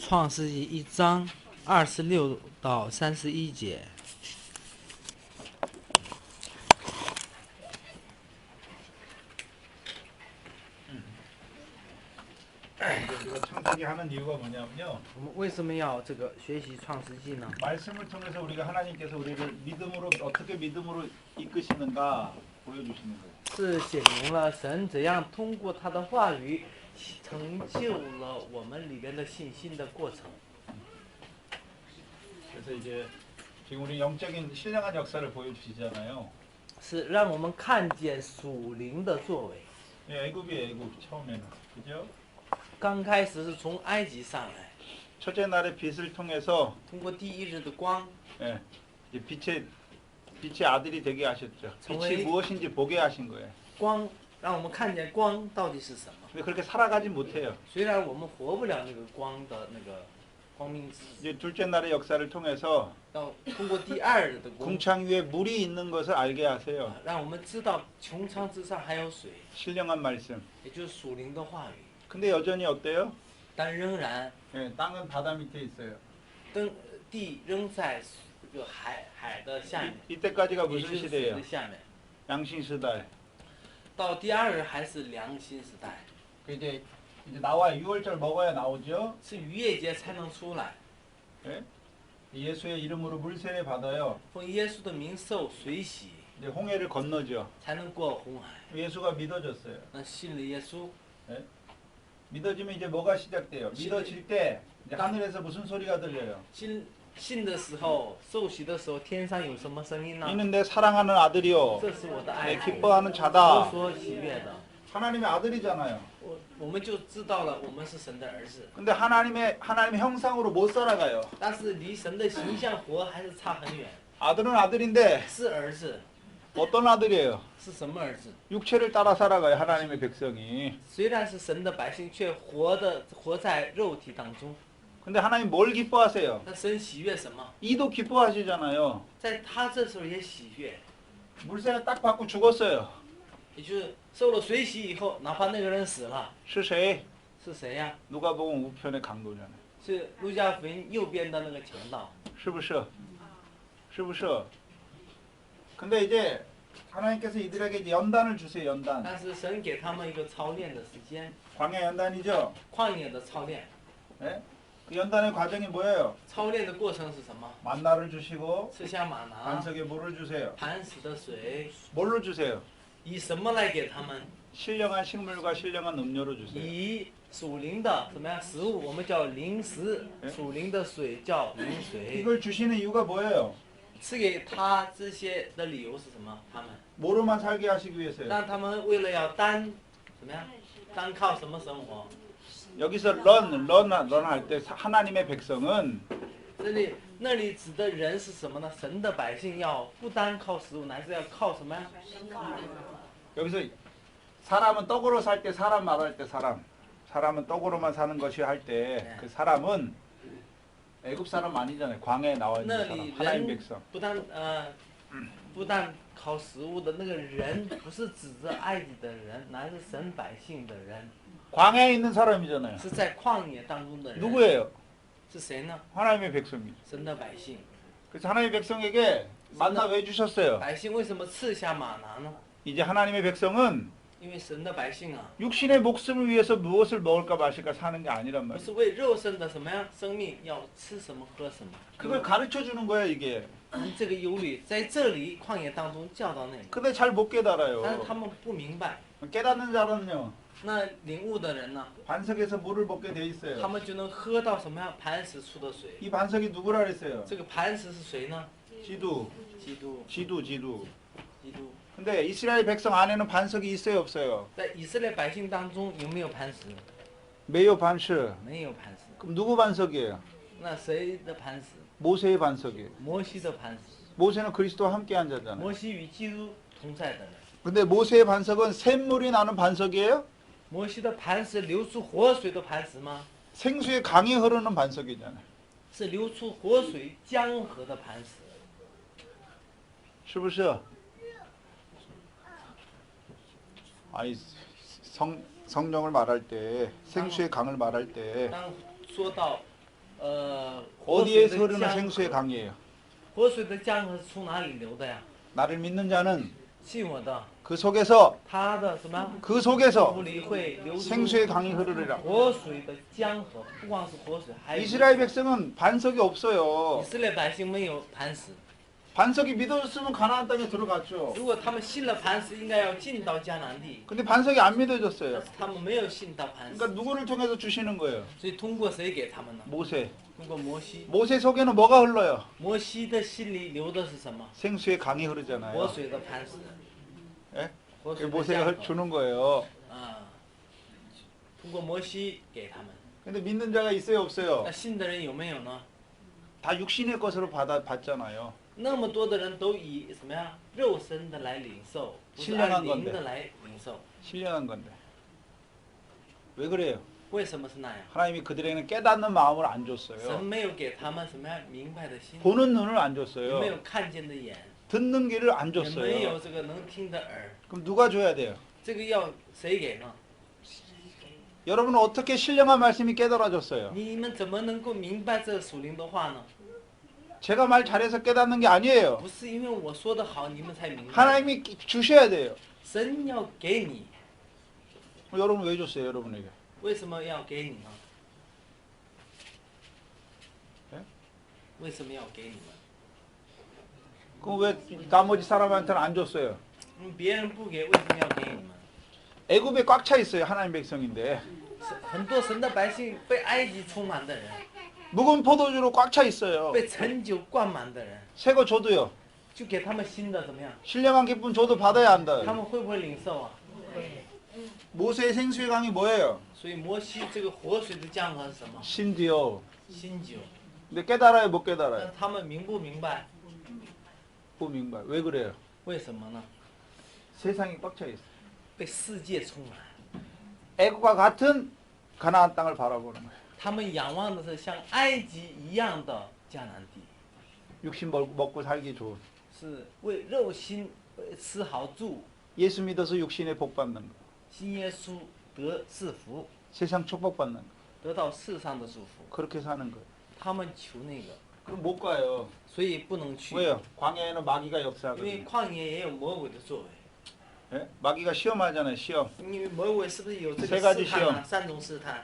创世纪1章26到31节。 우리가 창세기 하는 이유가 뭐냐면요. 我们为什么要这个学习创世纪呢？ 말씀을 통해서 우리가 하나님께서 우리를 믿음으로 어떻게 믿음으로 이끄시는가 보여주시는 거예요. 是显明了神怎样通过他的话语成就了我们里边的信心的过程。 그래서 이제 지금 우리 영적인 신령한 역사를 보여주시잖아요. 是让我们看见属灵的作为。 예, 애굽 처음에는 그죠? 刚开始是从埃及上来， 첫째 날의 빛을 통해서 通过第一日的光， 예, 이제 빛의 아들이 되게 하셨죠. 빛이 무엇인지 보게 하신 거예요. 光让我们看见光到底是什么。 근데 그렇게 살아가지 못해요. 虽然我们活不了那个光的那个光明之， 이제 둘째 날의 역사를 통해서 要通过第二日的光， 궁창 위에 물이 있는 것을 알게 하세요. 让我们知道穹苍之上还有水， 신령한 말씀. 也就是属灵的话语。 근데 여전히 어때요? 但仍然， 예, 땅은 바다 밑에 있어요. 地仍在这个海的下面， 이때까지가 也 무슨 就是水 시대예요? 的下面。 양신 시대. 到第二日还是良心时代， 이제 나와 6월절 먹어야 나오죠. 是逾越节才能出来， 예? 예수의 이름으로 물세례 받아요. 奉耶稣的名受水洗， 이제 홍해를 건너죠. 才能过红海。 예수가 믿어졌어요. 那信了耶稣， 믿어지면 이제 뭐가 시작돼요? 믿어질 때 이제 하늘에서 무슨 소리가 들려요? 信的时候，受洗的时候，天上有什么声音呢？ 이는 내 사랑하는 아들이요. 这是我的爱 내 子， 기뻐하는 我 자다. 所喜悦的。 하나님의 아들이잖아요. 我们就知道了，我们是神的儿子。 근데 하나님의 형상으로 못 살아가요. 但是离神的形象活还是差很远。 아들은 아들인데 是儿子， 어떤 아들이에요? 是什么儿子？ 육체를 따라 살아가요. 하나님의 백성이. 虽然是神的百姓，却活在肉体当中。 근데 하나님 뭘 기뻐하세요? 那神喜悦什么？ 이도 기뻐하시잖아요. 在他这时候也喜悦， 물세례 딱 받고 죽었어요. 也就是受了水洗以后，哪怕那个人死了， 是谁? 是谁呀、 누가복음 우편의 강도잖아요. 是路加福音右边的那个强盗。 是不是? 근데 이제 하나님께서 이들에게 이제 연단을 주세요. 연단. 但是神给他们一个操练的时间， 광야 연단이죠. 旷野的操练。 예? 그 연단의 과정이 뭐예요? 操练的过程是什么？ 만나를 주시고 吃下玛拿， 반석에 물을 주세요. 磐石的水， 뭘로 주세요? 以什么来给他们？ 신령한 식물과 신령한 음료로 주세요. 以属灵的怎么样食物，我们叫灵食；属灵的水叫灵水。 이걸 주시는 이유가 뭐예요? 赐给他这些的理由是什么？他们 뭐로만 살게 하시기 위해서요. 让他们为了要怎么样？单靠什么生活？ 여기서 런할 때 하나님의 백성은 那里指的人是什么呢？神的百姓要不单靠食物，乃是要靠什么呀？ 여기서 사람은 떡으로 살 때 사람 말할 때 사람은 떡으로만 사는 것이 할 때 그 사람은 애굽 사람 아니잖아요. 광야에 나와 있는 那 사람 里 하나님 人 백성. 不但靠食物的那个人，不是指着埃及的人，乃是神百姓的人， 광야에 있는 사람이잖아요. 是在旷野当中的人。 누구예요? 是谁呢？ 하나님의 백성이. 神的百姓。 그래서 하나님의 백성에게 만나 왜 주셨어요? 百姓为什么赐下玛拿呢？ 이제 하나님의 백성은 因为神的百姓啊， 육신의 목숨을 위해서 무엇을 먹을까 마실까 사는 게 아니란 不 말이에요. 是为肉身的什么呀生命要吃什么喝什么。 그걸 가르쳐 주는 거예요, 이게. 这个忧虑在这里旷野当中教导那个， 근데 잘 못 但是 깨달아요. 他们不明白。 깨닫는 자는요. 那领悟的人呢， 반석에서 물을 먹게 돼 他 있어요. 们就能喝到什么呀？磐石出的水。 이 반석이 누구라 그랬어요? 这个磐石是谁呢？ 지두. 基督， 지두. 基督。 근데 이스라엘 백성 안에는 반석이 있어요, 없어요? 在以色列百姓当中有没有磐石？ 매요 반석. 没有磐石。 그럼 누구 반석이에요? 那谁的磐石？ 모세의 반석이에요. 摩西的磐石。 모세는 그리스도와 함께 한 자잖아요. 摩西与基督同在的人。 근데 모세의 반석은 샘물이 나는 반석이에요? 摩西的磐石流出活水的磐石吗？ 생수의 강이 흐르는 반석이잖아요. 是流出活水江河的磐石。 是不是? 아니 성령을 말할 때 생수의 강을 말할 때 当说到活 어디에서 水的 흐르는 江 생수의 河， 강이에요. 活水的江河是从哪里流的呀？ 나를 믿는 자는 信我的， 그 속에서 他的什么？ 그 속에서 腹里会流出 생수의 강이 흐르리라. 活水的江河，不光是活水，还有 이스라엘 백성은 반석이 없어요. 以色列百姓没有磐石。 반석이 믿어졌으면 가나안 땅에 들어갔죠. 如果他们信了磐石，应该要进到迦南地， 근데 반석이 안 但 믿어졌어요. 是他们没有信到磐石， 그러니까 누구를 통해서 주시는 거예요? 所以通过谁给他们呢？ 모세. 通过摩西。 모세 속에는 뭐가 흘러요? 摩西的心里流的是什么？ 생수의 강이 活 흐르잖아요. 水的磐石。 예? 活水的江 모세가 河。 주는 거예요. 啊，通过摩西给他们。 근데 믿는 자가 있어요, 없어요? 那信的人有没有呢？ 다 육신의 것으로 받잖아요. 那么多的人都以什么呀？肉身的来领受，不是 신령한 按 건데 灵的来领受。 신령한 건데. 왜 그래요? 为什么是那样？ 하나님이 그들에게는 깨닫는 마음을 안 神 줬어요. 没有给他们什么呀？明白的心， 보는 눈을 안 也没 줬어요. 有看见的眼， 듣는 귀를 안 也没有 줬어요. 这个能听的耳。 그럼 누가 줘야 돼요? 这个要谁给呢？ 여러분은 어떻게 신령한 말씀이 깨달아졌어요? 你们怎么能够明白这属灵的话呢？ 제가 말 잘해서 깨닫는 게 아니에요. 不是因为我说的好，你们才明白。 하나님이 주셔야 돼요. 神要给你， 여러분 왜 줬어요, 여러분에게? 为什么要给你呢？ 예? 为什么要给你们？ 그럼 왜 나머지 사람한테는 안 줬어요? 别人不给，为什么要给你们？ 애굽에 꽉 차 있어요, 하나님 백성인데. 很多神的百姓被埃及充满的人， 묵은 포도주로 꽉 차 있어요. 被陈酒灌满的人， 새 거 줘도요. 就给他们新的怎么样？ 신령한 기쁨 줘도 받아야 他 한다. 们会不会领受啊？ 모세의 생수의 강이 뭐예요? 所以摩西这个活水的江河是什么？ 신디요. 新酒。 근데 깨달아요, 못 但 깨달아요? 他们明不明白？ 못明白. 왜 그래요? 为什么呢？ 세상이 꽉 차 있어요. 被世界充满， 애굽과 같은 가나안 땅을 바라보는 거예요. 他们仰望的是像埃及一样的迦南地， 육신 먹고 살기 좋은. 是为肉心吃好住， 예수 믿어서 육신에 복 받는 거. 信耶稣得赐福， 세상 축복받는 거. 得到世上的祝福。 그렇게 사는 거예요. 他们求那个， 그럼 못 가요. 所以不能去。 왜요? 광야에는 마귀가 因为 역사하거든요. 旷野也有魔鬼的作为。 예? 마귀가 시험하잖아요, 시험. 因为魔鬼是不是有这 세 个 가지 试探啊？ 시험 三种试探，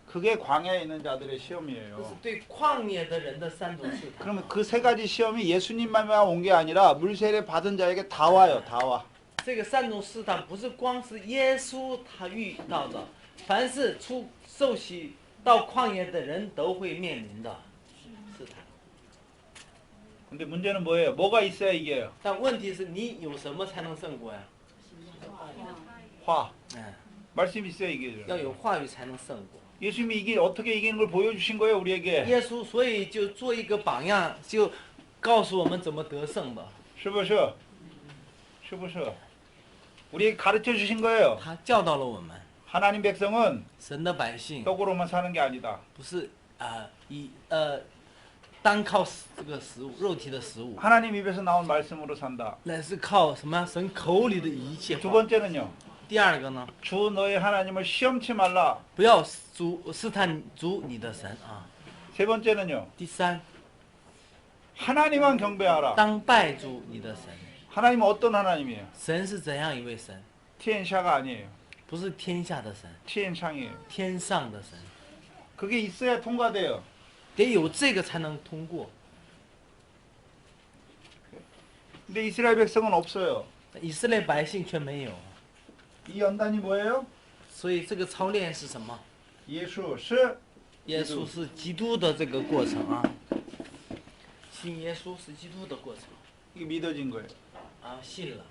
그게 광야에 있는 자들의 这是 시험이에요. 对旷野的人的三种试探。 그러면 그 세 가지 시험이 예수님만 온 게 아니라 물세례 받은 자에게 다 와요, 다 와. 这个三种试探不是光是耶稣他遇到的，凡是受洗到旷野的人都会面临的试探。 근데 문제는 뭐예요? 뭐가 있어야 이겨요? 但问题是你有什么才能胜过呀？ 화. 哎， 말씀이 있어야 要 이겨요. 有话语才能胜过。 예수님이 어떻게 이기는 걸 보여주신 거예요, 우리에게. 耶稣所以就做一个榜样，就告诉我们怎么得胜的。 是不是？是不是? 우리에게 가르쳐 주신 거예요. 他教导了我们， 하나님 백성은 神的百姓 떡으로만 사는 게 아니다. 不是单靠这个食物，肉体的食物， 하나님 입에서 나온 말씀으로 산다. 乃是靠什么？神口里的一切 두 话。 번째는요. 第二个呢， 주 너의 하나님을 시험치 말라. 不要试探主你的神啊。 세 번째는요. 第三， 하나님만 경배하라. 当拜主你的神。 하나님은 어떤 하나님이에요? 神是怎样一位神？ 티엔샤가 아니에요. 不是天下的神， 티엔창이에요. 天上的神。 그게 있어야 통과돼요. 得有这个才能通过。 근데 이스라엘 백성은 없어요. 以色列百姓却没有， 이 연단이 뭐예요? 所以这个操练是什么？ 예수是耶稣是基督的这个过程啊，信耶稣是基督的过程 이게 믿어진 거예요. 啊，信了。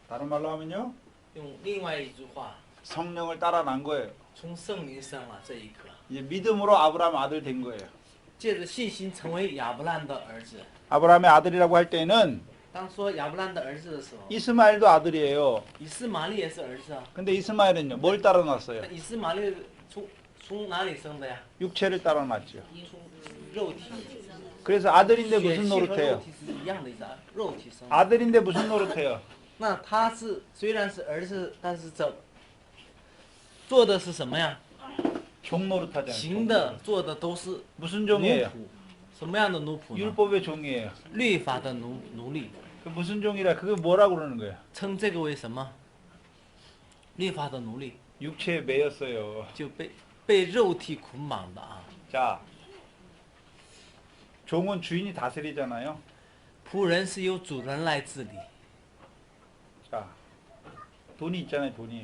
다른 말로 하면요. 用另外一句话， 성령을 따라 난 거예요. 从圣灵生了这一刻， 이제 믿음으로 아브라함 아들 된 거예요. 借着信心成为亚伯兰的儿子。 아브라함의 아들이라고 할 때는 当说亚伯兰的儿子的时候， 이스마엘도 아들이에요. 以斯玛利也是儿子啊。 근데 이스마엘은요. 뭘 따라 났어요? 那以斯玛利从哪里生的呀？ 육체를 따라 났죠. 从肉体。 그래서 아들인데 血 무슨 气和肉 노릇해요? 体是一样的意思啊，肉体生的。 아들인데 무슨 노릇해요? 那他是虽然是儿子，但是做的是什么呀？ 종 노릇하잖아요. 行的做的都是 무슨 奴 종이에요? 仆。什么样的奴仆呢？ 율법의 종이에요. 律法的奴隶。 그 무슨 종이라 그게 뭐라고 그러는 거예요? 称这个为什么？律法的奴隶 육체에 매였어요. 就被肉体捆绑的啊。 자, 종은 주인이 다스리잖아요. 仆人是由主人来治理。 자, 돈이 있잖아요, 돈이.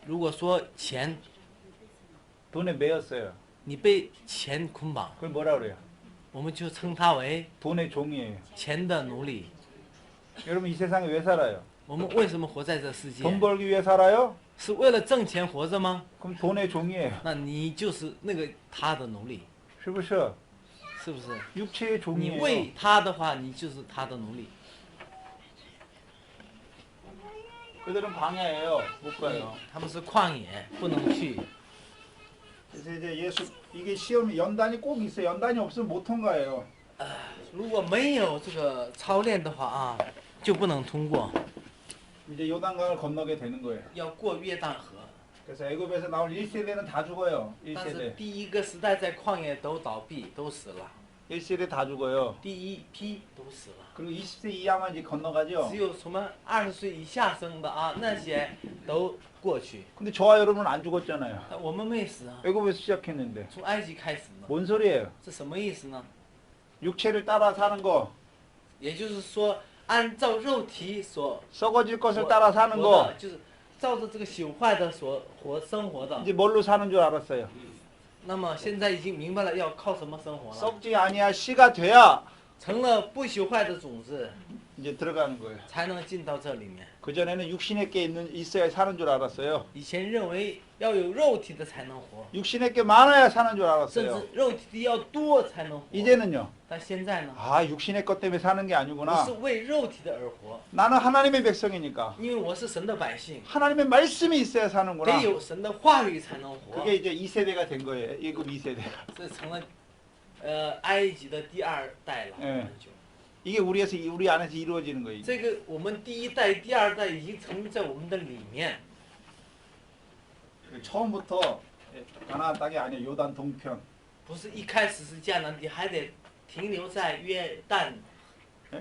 如果说钱， 돈에 매였어요. 你被钱捆绑， 그걸 뭐라 그래요? 我们就称它为 돈의 종이에요. 钱的奴隶。 여러분 이 세상에 왜 살아요? 我们为什么活在这世界？ 돈 벌기 위해 살아요? 是为了挣钱活着吗？ 그럼 돈의 종이에요. 那你就是那个他的奴隶，是不是? 是不是？ 육체의 你 종이에요. 为他的话，你就是他的奴隶。 그들은 광야예요. 못 가요. 他们是旷野，不能去。 그래서 이제 예수 이게 시험이 연단이 꼭 있어요. 연단이 없으면 못 통과해요. 如果没有这个操练的话啊，就不能通过， 이제 요단강을 건너게 되는 거예요. 要过约旦河。 그래서 애굽에서 나온 1세대는 다 죽어요. 但是 1세대. 第一个时代在旷野都倒闭，都死了， 1세대 다 죽어요. 第一批都死了。 그리고 20세 이하만 이제 건너가죠. 只有什么20岁以下生的啊，那些都过去。 근데 저와 여러분은 안 죽었잖아요. 我们没死啊， 애굽에서 시작했는데. 从埃及开始呢， 뭔 소리예요? 这什么意思呢？ 육체를 따라 사는 거, 也就是说，按照肉体所 썩어질 것을 活 따라 사는 活 거. 的，就是照着这个朽坏的所生活的。 이제 뭘로 사는 줄 알았어요. 那么现在已经明白了要靠什么生活了， 썩지 아니할 씨가 돼야 成了不朽坏的种子， 이제 들어가는 거예요. 才能进到这里面。 그전에는 육신의 게 있어야 사는 줄 알았어요. 以前认为要有肉体的才能活， 육신의 게 많아야 사는 줄 甚 알았어요. 至肉体的要多才能活。 이제는요. 但现在呢， 아, 육신의 것 때문에 사는 게 不 아니구나. 是为肉体的而活， 나는 하나님의 백성이니까 因为我是神的百姓， 하나님의 말씀이 있어야 사는구나. 得有神的话语才能活。 그게 이제 2세대가 된 거예요. 애굽 2세대가. 这成了埃及的第二代了。嗯就 이게 우리 안에서 이루어지는 거예요. 这个我们第一代、第二代已经成立在我们的里面。 처음부터 가나안 땅이 아니에요. 요단 동편. 不是一开始是迦南地，还得停留在约旦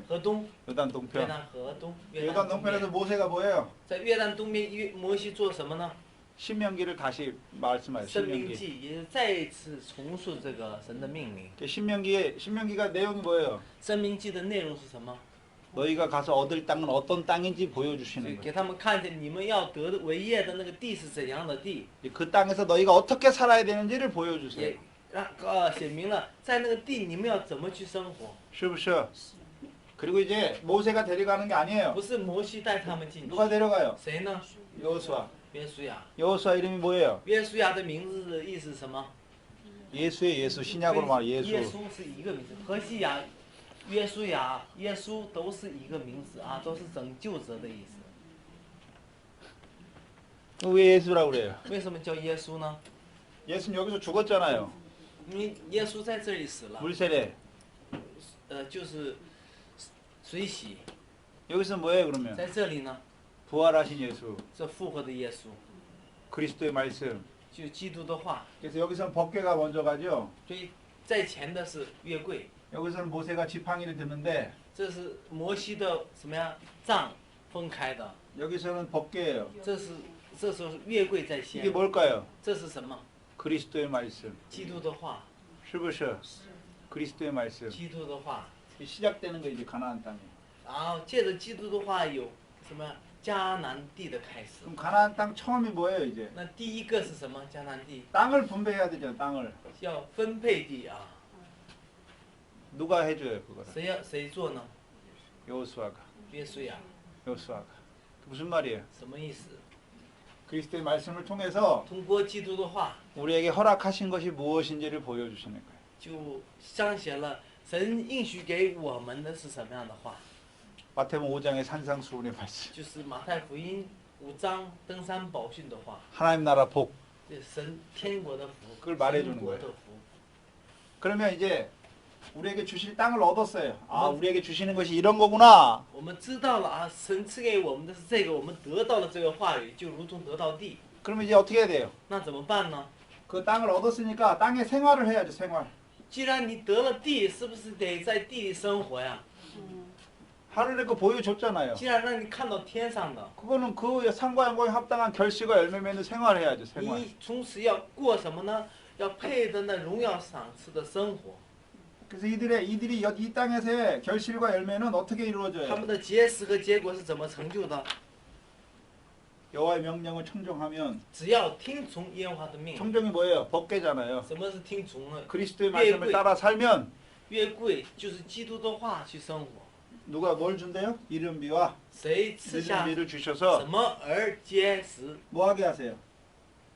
河东。 요단 约 동편. 旦河东。 요단 东 동편에서 边 모세가 뭐예요? 在约旦东边，摩西做什么呢？ 신명기를 다시 말씀하요. 生命 신명기. 记也是再一次重述这个神的命令。 신명기가 내용이 뭐예요? 生命记的内容是什么？ 너희가 가서 얻을 땅은 어떤 땅인지 所 보여주시는 以 거예요. 给他们看见你们要得的为业的那个地是怎样的地， 그 땅에서 너희가 어떻게 살아야 되는지를 보여주세요. 也让写明了在那个地你们要怎么去生活， 슈브슈. 그리고 이제 모세가 데려가는 게 아니에요. 不是摩西带他们进去。 누가 데려가요? 谁呢？ 여호수아. 约书亚。 여호수아 이름이 뭐예요? 约书亚的名字的意思是什么？ 예수의 예수. 신약으로 말하면 耶 예수. 稣是一个名字，何西亚、约书亚、耶稣都是一个名字啊，都是拯救者的意思。 왜 예수라고 그래요? 为什么叫耶稣呢？ 예수는 여기서 죽었잖아요. 因为耶稣在这里死了， 물세례. 就是水洗， 여기서 뭐예요 그러면? 在这里呢， 부활하신 예수. 这复活的耶稣， 그리스도의 말씀. 就基督的话。 그래서 여기서는 법궤가 먼저 가죠. 所以在前的是约柜， 여기서는 모세가 지팡이를 드는데 这是摩西的什么呀？杖分开的， 여기서는 법궤예요. 这时候是约柜在 이게 先， 뭘까요? 这是什么？ 그리스도의 말씀. 基督的话， 슈브슈. 그리스도의 말씀. 基督的话。 시작되는 거 이제 가나안 땅에. 然后借着基督的话有什么迦南地的开始。 그럼 가나안 땅 처음이 뭐예요 이제? 那第一个是什么？迦南地 땅을 분배해야 되죠. 땅을. 要分配地啊， 누가 해줘요 그거를? 谁做呢？ 여호수아가. 约书亚， 여호수아가. 무슨 말이에요? 什么意思？ 그리스도의 말씀을 통해서 通过基督的话， 우리에게 허락하신 것이 무엇인지를 보여주시는 거예요. 就彰显了神应许给我们的是什么样的话， 마태복음 5장의 산상수훈의 말씀. 就是马太福音5章登山宝训的话， 하나님 나라 복. 这神天国的福， 그걸 말해주는 神国 거예요. 的福。 그러면 이제 우리에게 주실 땅을 얻었어요. 아, 우리에게 주시는 것이 이런 거구나. 我们知道了啊，神赐给我们的是这个，我们得到了这个话语，就如同得到地。 그러면 이제 어떻게 해야 돼요? 那怎么办呢？ 그 땅을 얻었으니까 땅에 생활을 해야죠. 생활. 既然你得了地，是不是得在地里生活呀？ 하늘의 거 보여줬잖아요. 既然让你看到天上的， 그거는 그 상과 양과에 합당한 결실과 열매 맺는 생활해야죠. 생활. 你从此要过什么呢？要配得那荣耀赏赐的生活。 그래서 이들이 이 땅에서의 결실과 열매는 어떻게 他 이루어져요? 们的结实和结果是怎么成就的？ 여호와의 명령을 청종하면 只要听从耶和华的命。 청종이 뭐예요? 법계잖아요. 什么是听从呢？ 그리스도의 말씀을 따라 살면 越贵就是基督的话去生活。 누가 뭘 준대요? 이른비와 谁赐下 늦은 비를 什 주셔서 么而结实？ 뭐하게 하세요?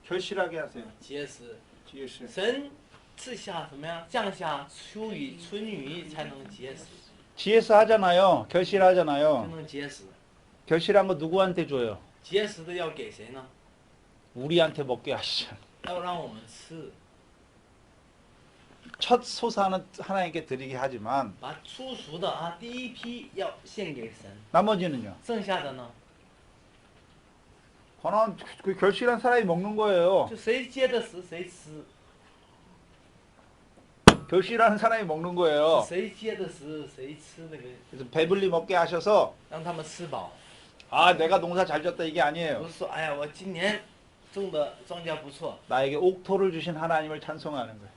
결실하게 하세요. 结实。 지으시. 神赐下什么呀？降下秋雨、春雨才能结实， 지혜스 하잖아요. 才 결실하잖아요. 能结实。 결실한 거 누구한테 줘요? 结实的要给谁呢？ 우리한테 먹게 하시죠. 要让我们吃， 첫 소사는 하나님께 드리게 하지만 把初熟的啊，第一批要献给神， 나머지는요. 剩下的呢， 그는 그 결실한 사람이 먹는 거예요. 就谁结的实谁吃， 결실하는 사람이 먹는 거예요. 谁结的实谁吃那个， 그래서 배불리 먹게 하셔서 让他们吃饱。 아 내가 농사 잘 졌다 이게 不 아니에요. 是说哎呀，我今年种的庄稼不错， 나에게 옥토를 주신 하나님을 찬송하는 거예요.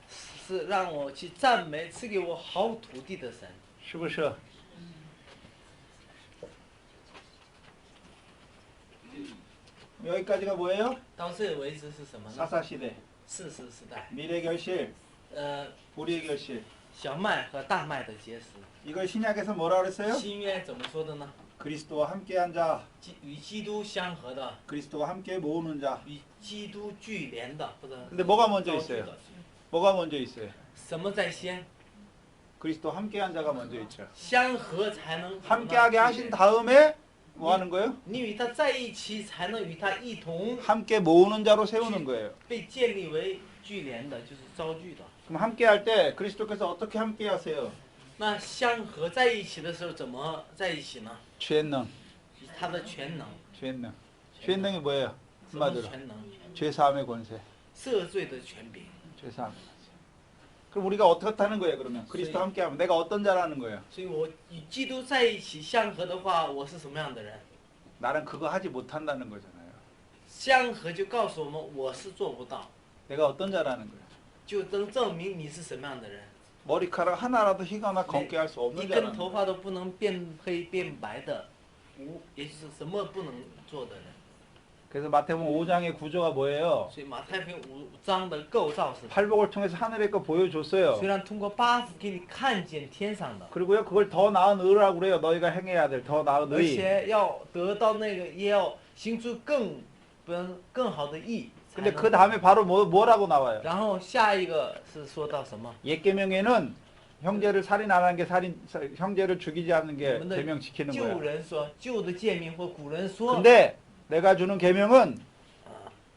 是让我去赞美赐给我好土地的神。 是不是? 여기까지가 뭐예요? 到这为止是什么呢？ 사사시대, 事实时代， 미래 결실, 呃， 우리의 결실. 小麦和大麦的结实。 이걸 신약에서 뭐라 그랬어요? 新约怎么说的呢？ 그리스도와 함께한 자, 与基督相合的， 그리스도와 함께 모으는 자. 与基督聚联的，或者 근데 뭐가 먼저 高举 있어요? 的。 뭐가 먼저 있어요? 什么在先？ 그리스도 함께한 자가 먼저 있죠. 相合才能 함께하게 하신 다음에 뭐 하는 거예요? 你与他在一起，才能与他一同 함께 모으는 자로 세우는 거예요. 被建立为聚联的，就是招聚的。 그럼 함께할 때 그리스도께서 어떻게 함께하세요? 那相合在一起的时候，怎么在一起呢？ 죄능, 以他的全能。 죄능. 죄능이 뭐예요? 什么是 한마디로 全能？ 죄사함의 권세. 赦罪的权柄。 죄사함의 권세. 그럼 우리가 어떻게 하는 거예요? 그러면 그리스도 함께하면 내가 어떤 자라는 거예요? 所以我与基督在一起相合的话，我是什么样的人？ 나는 그거 하지 못한다는 거잖아요. 相合就告诉我们，我是做不到， 내가 어떤 자라는 거예요? 就能证明你是什么样的人。 머리카락 하나라도 희거나 검게 할 수 一 없는 根 자라는 头 거예요. 发都不能变黑变白的，也就是什么不能做的人。 그래서 마태복음 5장의 구조가 뭐예요? 所以马太福音5章的构造是， 팔복을 통해서 하늘의 거 보여줬어요. 虽然通过八福给你看见天上的， 그리고요 그걸 더 나은 의라고 그래요. 너희가 행해야 될 더 나은 而 의. 且要得到那个，也要行出更好的义。才 근데 能 그 다음에 바로 뭐라고 나와요? 然后下一个是说到什么？ 옛 계명에는 형제를 살인 안 하는 게 형제를 죽이지 않는 게 我们的 계명 지키는 旧 거야. 人说，旧的诫命或古人说， 근데 내가 주는 계명은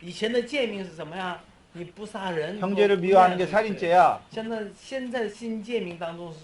以前的诫命是什么呀？你不杀人， 형제를 或不 미워하는 게 恋 살인죄야. 现在新诫命当中是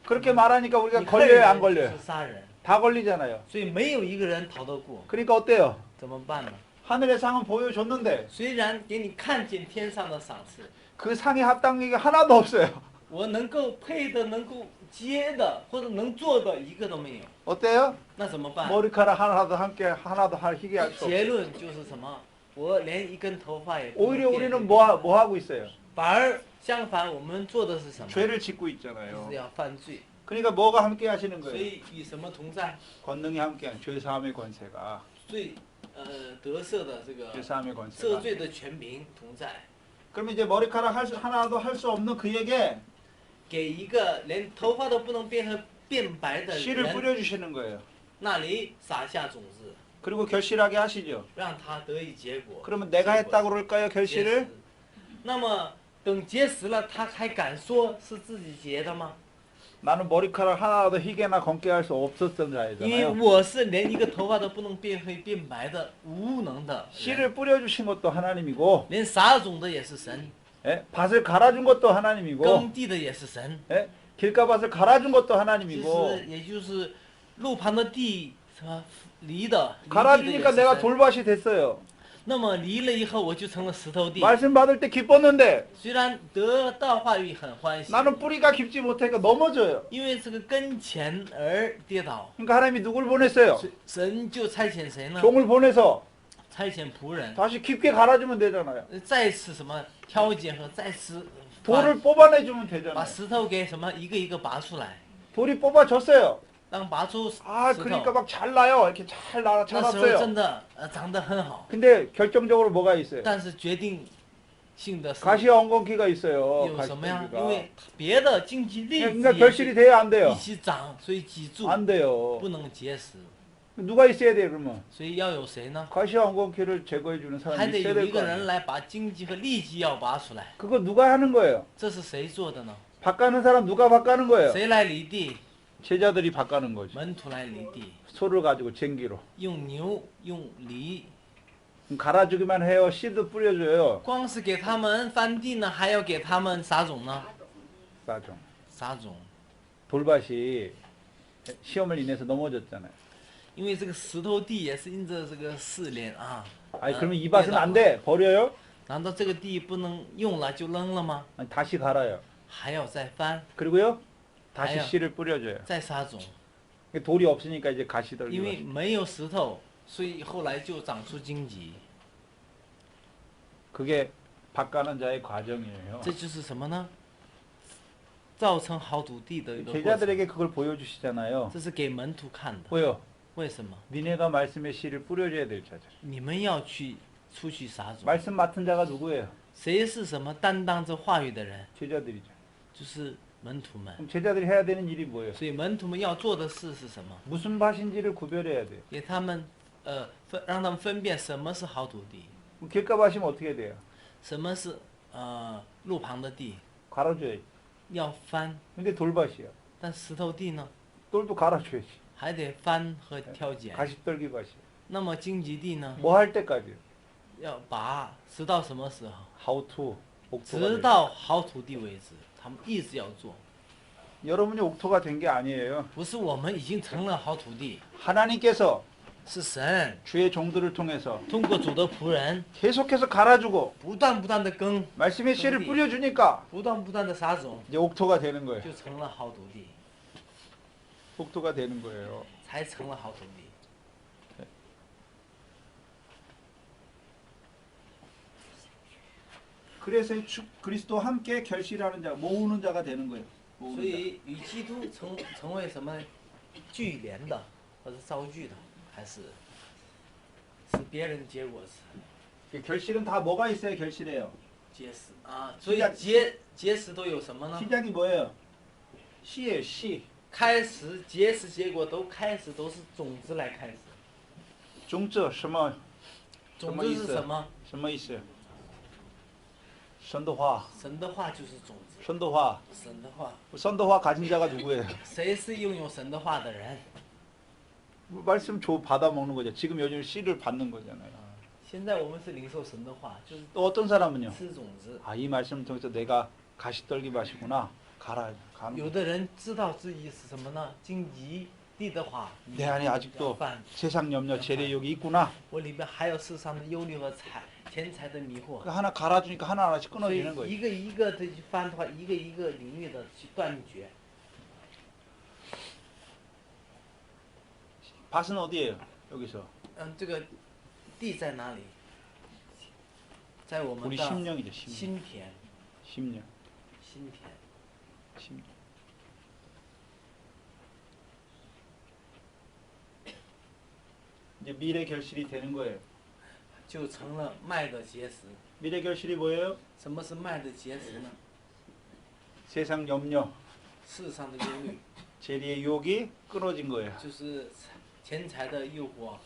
그렇게 말하니까 우리가 你恨 걸려요, 안 人 걸려요? 是杀人， 다 걸리잖아요. 所以没有一个人逃得过。 그러니까 어때요? 怎么办呢？ 하늘의 상은 보여줬는데 虽然给你看见天上的赏赐， 그 상에 합당한 게 하나도 없어요. 我能够配的、能够接的或者能做的一个都没有， 어때요? 那怎么办？ 머리카락 하나도 희게 할 수 结 없어요. 论就是什么？我连一根头发也不能 오히려 变 우리는 뭐 하고 있어요? 反而相反，我们做的是什么？ 죄를 짓고 就 있잖아요. 是要犯罪。 그러니까 뭐가 함께 하시는 所 거예요? 以与什么同在？ 권능이 함께한 죄사함의 권세가 罪，得赦的这个 죄사함의 赦 권세가 罪的权柄同在， 그럼 이제 머리카락 하나도 할 수 없는 그에게 给一个连头发都不能变白的 씨를 人， 뿌려주시는 거예요. 那里撒下种子， 그리고 결실하게 하시죠. 让它得以结果。 그러면 내가 结果 했다고 그럴까요, 结 결실을? 实那么等结实了，他还敢说是自己结的吗？ 나는 머리카락 하나도 희게나 검게 할 수 없었던 因为 자이잖아요. 我是连一个头发都不能变黑变白的无能的人， 씨를 뿌려주신 것도 하나님이고 连撒种的也是神， 예? 밭을 갈아준 것도 하나님이고 耕地的也是神， 예? 길가밭을 갈아준 것도 其 하나님이고 实也就是路旁的地什么犁的，犁地的也 갈아주니까 是 내가 神。 돌밭이 됐어요. 那么离了以后，我就成了石头地。 말씀 받을 때 기뻤는데 虽然得到话语很欢喜， 나는 뿌리가 깊지 못하니까 넘어져요. 因为这个跟前而跌倒， 그러니까 하나님이 누굴 보냈어요? 神就差遣谁呢？ 종을 보내서 差遣仆人， 다시 깊게 갈아주면 되잖아요. 再次什么挑拣和再次 돌을 뽑아내주면 把 되잖아요. 石头给什么一个一个拔出来。 돌이 뽑아졌어요. 当拔出 아 石 그러니까 头， 막 잘 나요. 이렇게 잘 那时候 자랐어요. 真的长得很好， 근데 결정적으로 뭐가 있어요? 但是决定性的是 가시 엉겅퀴가 있어요. 有什么呀？因 가시덩이가. 为别的经济利益 그러니까 也 결실이 是 돼야 안 돼요. 一起长，所以脊柱 안 돼요. 不能结实， 누가 있어야 돼요 그러면? 所以要有谁呢？ 가시 엉겅퀴를 제거해주는 还 사람이 得 있어야 有一 될 거 个人 아니에요. 来把经济和利益要拔出来， 그거 누가 하는 거예요? 这是谁做的呢？ 바꾸는 사람 누가 바꾸는 거예요? 谁来犁地？ 제자들이 바꾸는 거죠. 门徒来犁地， 소를 가지고 쟁기로. 用牛用犁， 갈아주기만 해요. 씨도 뿌려줘요. 光是给他们翻地呢，还要给他们撒种呢？ 싸죠. 撒种， 돌밭이 시험을 인해서 넘어졌잖아요. 因为这个石头地也是因着这个试炼啊。 아니 呃 그러면 이 밭은 跌倒 안 돼. 버려요? 难道这个地不能用了就扔了吗？ 아니 다시 갈아요. 还要再翻， 그리고요. 다시 아니요. 씨를 뿌려줘요. 再撒种， 돌이 없으니까 이제 因 가시떨기. 为没有石头，所以后来就长出荆棘。 그게 밭가는 자의 과정이에요. 这就是什么呢？造成好土地的一个过程。 제자들에게 그걸 보여주시잖아요. 这是给门徒看的。 왜요? 为什么？ 니네가 말씀의 씨를 뿌려줘야 될 자들. 你们要去出去撒种。 말씀 맡은 자가 누구예요? 谁是什么担当这话语的人？ 제자들이죠. 就是门徒们。 그럼 제자들이 해야 되는 일이 뭐예요? 所以门徒们要做的事是什么？ 무슨 밭인지를 구별해야 돼요. 给他们让他们分辨什么是好土地， 그럼 길가밭이면 어떻게 돼요? 什么是路旁的地， 갈아줘야지. 要翻。 근데 돌밭이야. 但石头地呢， 돌도 갈아줘야지. 还得翻和挑拣。 가시떨기 밭이야. 那么荆棘地呢， 뭐 할 때까지요? 要拔，直到什么时候？ How to 옥토가 直 돼요. 到好土地为止，他们一直要做。 여러분이 옥토가 된 게 아니에요. 不是我们已经成了好土地， 하나님께서 是神 주의 종들을 통해서 通过主的仆人 계속해서 갈아주고 不断的耕， 말씀의 씨를 뿌려주니까 不断的撒种， 이제 옥토가 되는 거예요. 就成了好土地， 옥토가 되는 거예요. 才成了好土地。 그래서 그리스도와 함께 결실하는 자, 모으는 자가 되는 거예요. 所 모으는 자. 以与基督成为什么聚联的，或者招聚的，还是使别人结果子 결실은 다 뭐가 있어야 결실해요? 结实啊？所以结实都有什么呢？ 시작이 뭐예요? 씨예요, 씨. 开始结实结果都开始都是种子来开始， 종자 什么种子是什么？什么意思? 선도화. 神的话就是种子， 선도화. 神的话， 선도화 가진 자가 누구예요? 谁是拥有神的话的人？ 말씀 받아 먹는 거죠. 지금 요즘 씨를 받는 거잖아요. 现在我们是领受神的话，就是 또 어떤 사람은요? 吃种子。 아, 이 말씀을 통해서 내가 가시떨기 밭이구나. 가는 有 거. 的人知道自己是什么呢？荆棘地的话， 내 안에 아직도 饭， 세상 염려, 재래욕이 있구나. 我里边还有世上的忧虑和钱财的迷惑。 그 하나 갈아주니까 하나하나씩 所以 끊어지는 거예요. 一个一个的去翻的话，一个一个领域的去断绝。 밭은 어디예요? 여기서. 这个地在哪里？在我们 우리 的 심령이죠. 심령. 心田， 심령. 心田。 심령. 이제 미래 결실이 되는 거예요. 就成了麦的结实。 미래 결실이 뭐예요? 什么是麦的结实呢？ 세상 염려, 世上的忧虑， 재리의 유혹이 끊어진 거예요. 就是钱财的诱惑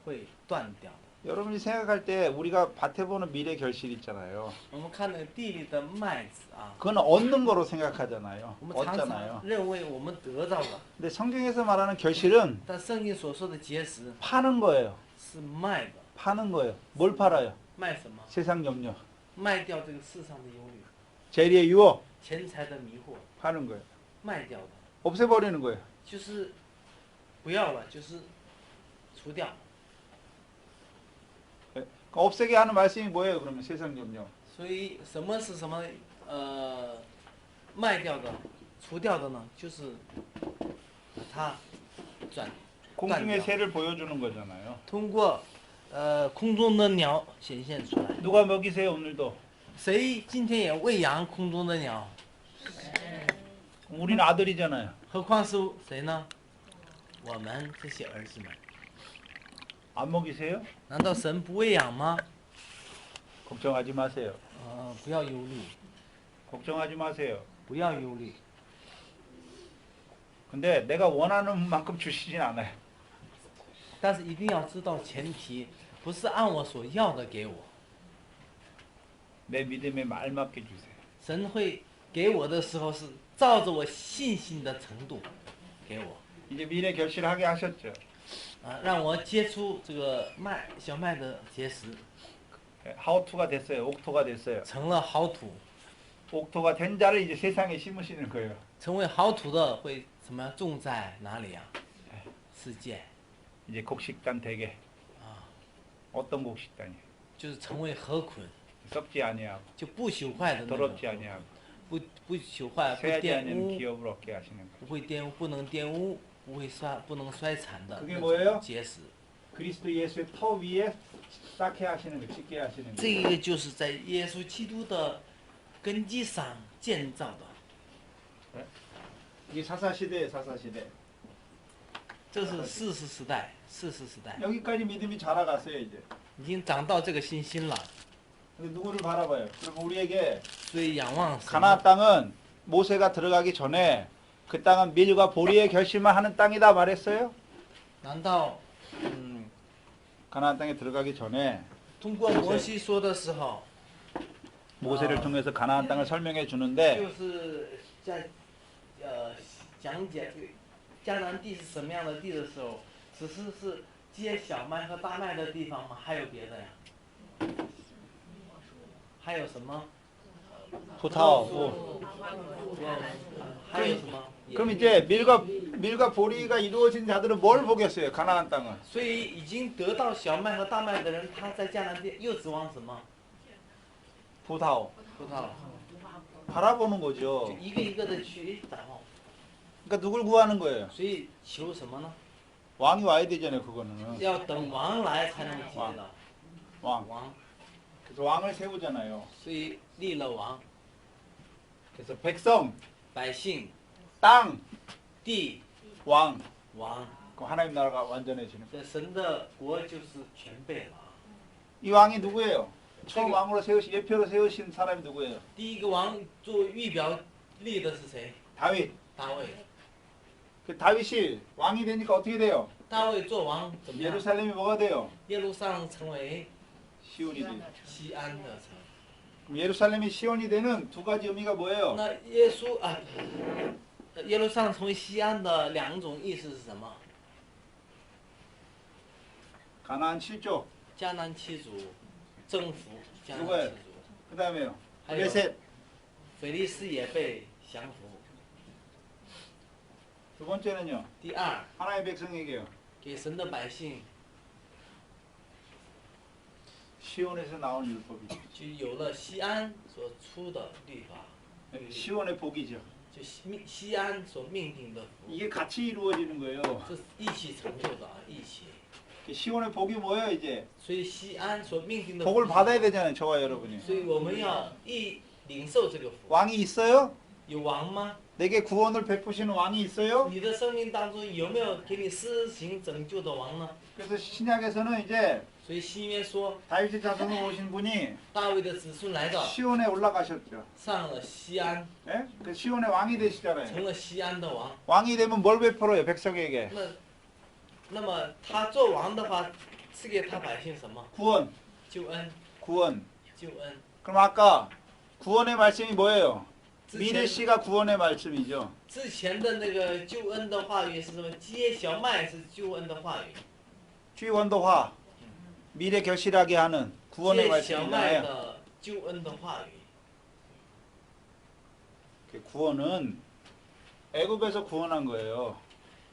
会断掉的。 여러분이 생각할 때 우리가 밭에 보는 미래 결실 있잖아요. 我们看那个地里的麦子啊， 그건 얻는 거로 생각하잖아요. 我们常 얻잖아요. 常认为我们得到了， 근데 성경에서 말하는 결실은 但圣经所说的结实 파는 거예요. 是卖的， 파는 거예요. 뭘 팔아요? 卖什么？ 세상 염려, 卖掉这个世上的忧虑， 재리의 유혹 钱财的迷惑， 파는 거예요. 卖掉的， 없애버리는 거예요. 就是不要了，就是除掉。 없애게 하는 말씀이 뭐예요? 그러면 세상 염려. 所以什么是什么卖掉的、除掉的呢？就是把它断 공중의 掉， 새를 보여주는 거잖아요. 通过空中的鸟显现出来。 누가 먹이세요 오늘도? 谁今天也喂养空中的鸟？ 우리는 아들이잖아요. 何况是谁呢？我们这些儿子们， 안 먹이세요? 难道神不喂养吗？ 걱정하지 마세요. 不要忧虑， 걱정하지 마세요. 不要忧虑。 근데 내가 원하는 만큼 주시진 않아요. 但是一定要知道前提，不是按我所要的给我， 내 믿음에 알맞게 주세요. 神会给我的时候是照着我信心的程度给我， 이제 미래 결실하게 하셨죠. 让我接触这个小麦的结实， 하우투가 됐어요. 옥토가 됐어요. 成了好土， 옥토가 된 자를 이제 세상에 심으시는 거예요. 成为好土的会怎么样种在哪里啊？世界 이제 곡식단 되게 啊， 어떤 곡식단이에요? 就是成为禾捆， 썩지 아니하고 就不朽坏的那种 더럽지 아니하고 不朽坏、不 쇠하지 玷 않는 污、 기업을 얻게 하시는 거예요. 不会玷污、不能玷污、不能衰残的 그게 那 뭐예요 种结实。 그리스도 예수의 터 위에 쌓게 하시는 거, 짓게 하시는 这 거예요. 个就是在耶稣基督的根基上建造的， 이게 사사시대예요, 사사시대. 这是士师时代，士师时代 여기까지 믿음이 자라갔어요, 이제. 已经长到这个信心了， 근데 누구를 바라봐요? 그럼 우리에게 所以仰望神。 가나안 땅은 모세가 들어가기 전에 그 땅은 밀과 보리의 결실만 하는 땅이다 말했어요? 难道， 가나안 땅에 들어가기 전에 通过摩西说的时候， 모세를 통해서 가나안 땅을 설명해 주는데 就是在讲解这个迦南地是什么样的地的时候，只是接小麦和大麦的地方吗？还有别的呀？还有什么？ 葡萄뭐 还有什么？ 그럼 이제 밀과 보리가 이루어진 자들은 뭘 보겠어요? 가나안 땅은 所以已经得到小麦和大麦的人，他在迦南地又指望什么？ 葡萄 葡萄， 바라보는 就 거죠. 一个一个的去展望。 그러니까 누굴 구하는 거예요? 所以求什么呢？ 왕이 와야 되잖아요, 그거는. 要等王来才能结的。 왕. 王， 그래서 왕을 세우잖아요. 所以立了王， 그래서 백성, 百姓、 땅, 地、 왕. 王， 그 하나님 나라가 완전해지는. 这神的国就是全备了。 이 왕이 누구예요? 처음 되게- 왕으로 예표로 세우신 사람이 누구예요? 第一个王做预表立的是谁？ 다윗. 大卫。 그 다윗이 왕이 되니까 어떻게 돼요? 大卫做王怎么样？ 예루살렘이 뭐가 돼요? 耶路撒冷成为 시온이 돼요. 西安的城。 그럼 예루살렘이 시온이 되는 두 가지 의미가 뭐예요? 那耶稣啊，耶路撒冷成为西安的两种意思是什么？ 가나안 7조. 迦南七族征服迦南 누구예요? 七族， 그 다음에요. 还有 블레셋. 腓力斯也被降服。 두 번째는요. 第二， 하나님의 백성에게요. 给神的百姓 시온에서 나온 율법이죠. 就有了西安所出的律法， 시온의 복이죠. 就西安所命定的福， 이게 같이 이루어지는 거예요. 这是一起成就的，一起。 시온의 복이 뭐예요, 이제? 所以西安所命定的 복을 福， 받아야 되잖아요, 저와 여러분이. 所以我们要领受这个福。 왕이 있어요? 有王吗？ 내게 구원을 베푸시는 왕이 있어요? 你的生命当中有没有给你施行拯救的王呢？ 그래서 신약에서는 이제 所以新约说， 다윗의 자손으로 오신 분이 大卫的子孙来到， 시온에 올라가셨죠. 上了西安， 예? 그 시온의 왕이 成 되시잖아요. 了西安的王。 왕이 되면 뭘 베풀어요, 백성에게? 那么他做王的话，赐给他百姓什么？ 구원, 救恩， 구원. 救恩。 그럼 아까 구원의 말씀이 뭐예요? 之 미래 前 씨가 구원의 말씀이죠. 之前的那个救恩的话语是什么？接小麦是救恩的话语， 주원도화 미래 결실하게 하는 구원의 接小麦 말씀이잖아요. 的救恩的话语。 그 구원은 애굽에서 구원한 거예요.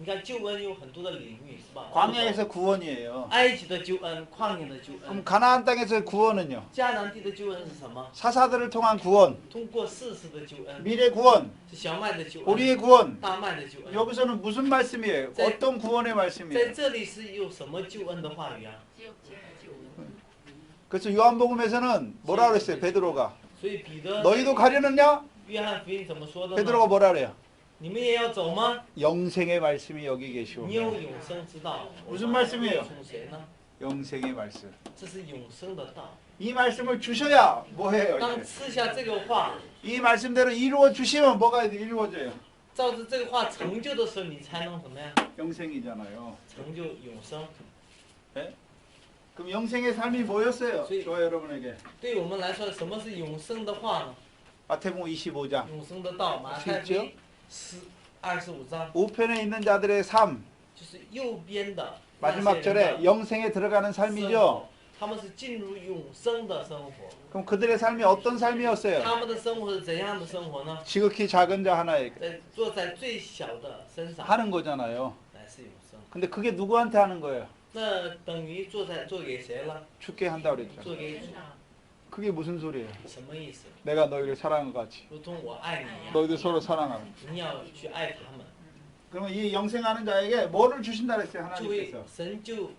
你看救恩有很多的领域，是吧？ 광야에서 구원이에요. 埃及的救恩，旷野的救 그럼 恩， 가나안 땅에서의 구원은요? 迦南地的救恩是什么？ 사사들을 통한 구원, 通过世事的救恩， 밀의 구원, 是小麦的救恩， 보리의 구원. 大麦的救恩。 여기서는 무슨 말씀이에요? 네. 어떤 구원의 在 말씀이에요? 这里是有什么救恩的话语啊？ 그래서 요한복음에서는 뭐라 그랬어요? 베드로가 所以彼得 너희도 가려느냐? 约翰福音怎么说的 베드로가 呢？ 뭐라 그래요? 你们也要走吗？ 영생의 말씀이 여기 你 계시오. 有永生之道。 무슨 말씀이에요? 从谁呢？ 영생의 말씀. 这是永生的道。 이 말씀을 주셔야 뭐해요? 当吃下这个话， 이 말씀대로 이루어 주시면 뭐가 이루어져요? 照着这个话成就的时候，你才能怎么样？ 영생이잖아요. 成就永生。 네? 그럼 영생의 삶이 뭐였어요? 저희- 저와 여러분에게. 对我们来说，什么是永生的话呢？ 마태복음 25장 永生的道，马太福音25章， 우편에 있는 자들의 삶 就是右边的那些 마지막 人 절에 的 영생에 들어가는 生 삶이죠. 活，他们是进入永生的生活。 그럼 그들의 삶이 어떤 삶이었어요? 他们的生活是怎样的生活呢？ 지극히 작은 자 하나에게 坐在最小的身上， 하는 거잖아요. 乃是永生。 근데 그게 누구한테 하는 거예요? 那等于做给谁了？ 죽게 한다 그랬죠. 做给主， 그게 무슨 소리예요? 什么意思？ 내가 너희를 사랑한 것 같이. 如同我爱你一样， 너희들 서로 사랑하고. 你要去爱他们。 그러면 이 영생하는 자에게 뭐를 주신다 그랬어요? 注意 하나님께서. ，神就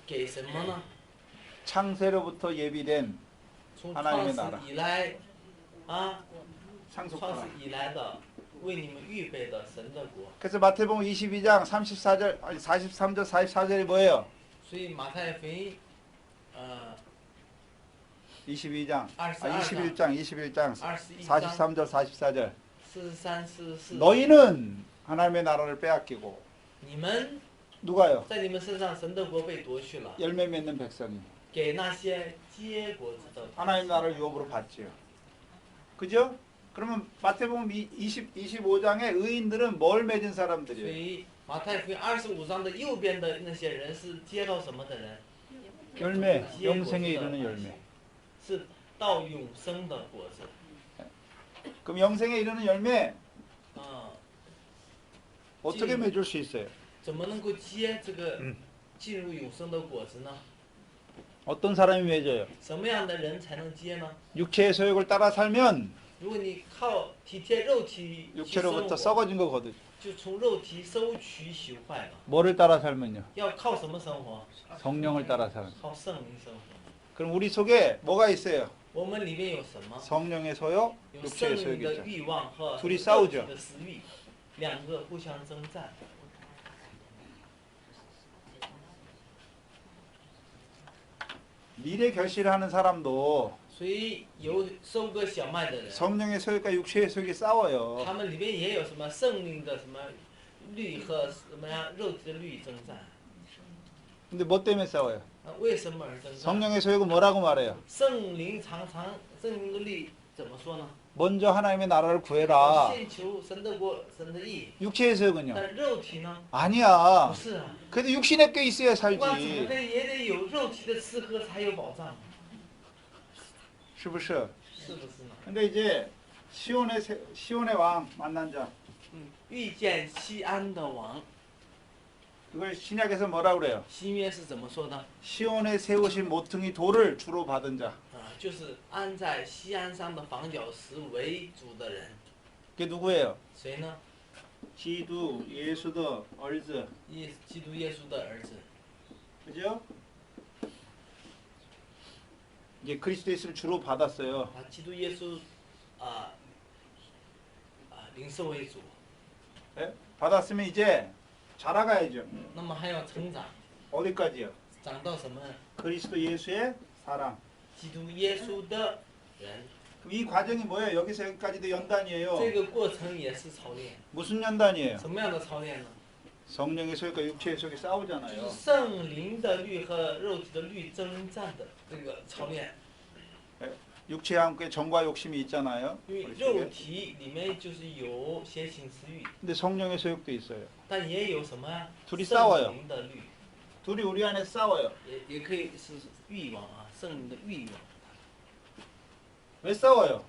给什么呢？ 창세로부터 예비된 从 하나님의 创 나라 始以来，啊，创 상속하라. 始以来的，为你们预备的神的国。 그래서 마태복음 22장 34절 아니 43절 44절이 뭐예요? 所以马太福音， 22장 22 21장 21장 43절 44절 43、44， 너희는 하나님의 나라를 빼앗기고 你们 누가요? 在你们身上神的国被夺去了， 열매 맺는 백성이 给那些结果子的。 하나님 나라를 유업으로 받지요. 그죠? 그러면 마태복음 25장의 의인들은 뭘 맺은 所 사람들이에요? 以马太福音25章的右边的那些人是接到什么的人？ 열매, 结果子 영생에 的 이르는 열매. 是到永生的果子。 그럼 영생에 이르는 열매 啊、 어떻게 맺을 수 있어요? 怎么能够结这个进入永生的果子呢？ 어떤 사람이 맺어요? 什么样的人才能结呢？ 육체의 소욕을 따라 살면 如果你靠体贴肉体去生 육체로부터 活， 썩어진 거거든요. 就从肉体收取朽坏了。 뭐를 따라 살면요? 要靠什么生活？ 성령을 따라 사는. 靠圣灵生活。 그럼 우리 속에 뭐가 있어요? 我们里面有什么？ 성령의 소욕, 有 육체의 圣灵的 소욕이죠. 欲望和 둘이 肉 싸우죠 体的私欲，两个互相征战。 미래 결실하는 사람도 所以有收割小麦的人， 성령의 소욕과 육체의 소욕이 싸워요. 他们里面也有什么圣灵的什么律和什么样肉体的律征战。 근데 뭐 때문에 싸워요? 为什么而征战？ 성령의 소욕은 뭐라고 말해요? 圣灵常常圣灵的律怎么说呢？ 먼저 하나님의 나라를 구해라. 先求神的国、神的义， 육체의 소욕은요? 但肉体呢？ 아니야. 不是啊， 그래도 육신에 껴 있어야 不管怎么 살지. 的也得有肉体的吃喝才有保障， 是不是?是不是呢？ 근데 이제 시온의 왕 만난 자. 遇见西安的王， 그걸 신약에서 뭐라 그래요? 新约是怎么说的？ 시온에 세우신 모퉁이 돌을 주로 받은 자. 就是安在西安山的房角石为主的人， 그게 누구예요? 谁呢？ 기도 예수의 얼즈. 基督耶稣的儿子， 그죠? 이제 그리스도 예수를 주로 받았어요. 基督耶稣领受为主， 네? 받았으면 이제 자라가야죠. 那么还要成长， 어디까지요? 长到什么？ 그리스도 예수의 사랑. 基督耶稣的人， 그럼 이 과정이 뭐예요? 여기서 여기까지도 연단이에요. 这个过程也是操练。 무슨 연단이에요? 什么样的操练呢？ 성령의 소욕과 육체의 소욕이 就是 싸우잖아요. 圣灵的律和肉体的律征战的这个操练。 육체와 함께 정과 욕심이 있잖아요. 因为 우리 肉 속에. 体里面就是有邪情私欲， 근데 성령의 소욕도 있어요. 但也有什么呀？ 둘이 싸워요. 圣灵的律， 둘이 우리 안에 싸워요. 也可以是欲望啊，圣灵的欲望。 왜 싸워요?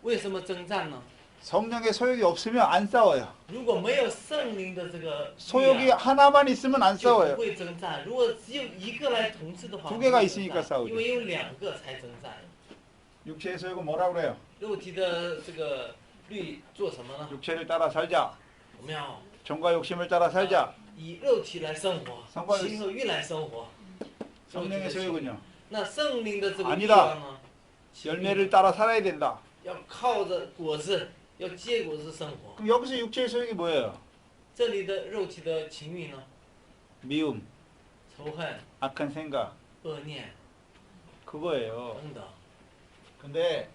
为什么征战呢？ 성령의 소욕이 없으면 안 싸워요. 如果没有圣灵的这个 소욕이 力量 하나만 있으면 안 就不 싸워요. 会征战。如果只有一个来统治的话， 두 不 개가 会 있으니까 征 싸우죠 战，因为有两个才征战。 육체의 소욕은 뭐라 그래요? 肉体的这个律做什么呢？ 육체를 따라 살자. 我们要 정과 욕심을 따라 살자. 以肉体来生活， 성과 心和欲来生活。 성령의 소욕은요. 那圣灵的这个 아니다 力量呢？ 열매를 따라 살아야 된다. 要靠着果子，要结果子生活。 그럼 여기서 육체의 소욕이 뭐예요? 这里的肉体的情欲呢？ 미움, 仇恨、 악한 생각 恶念 그거예요. 等等。 근데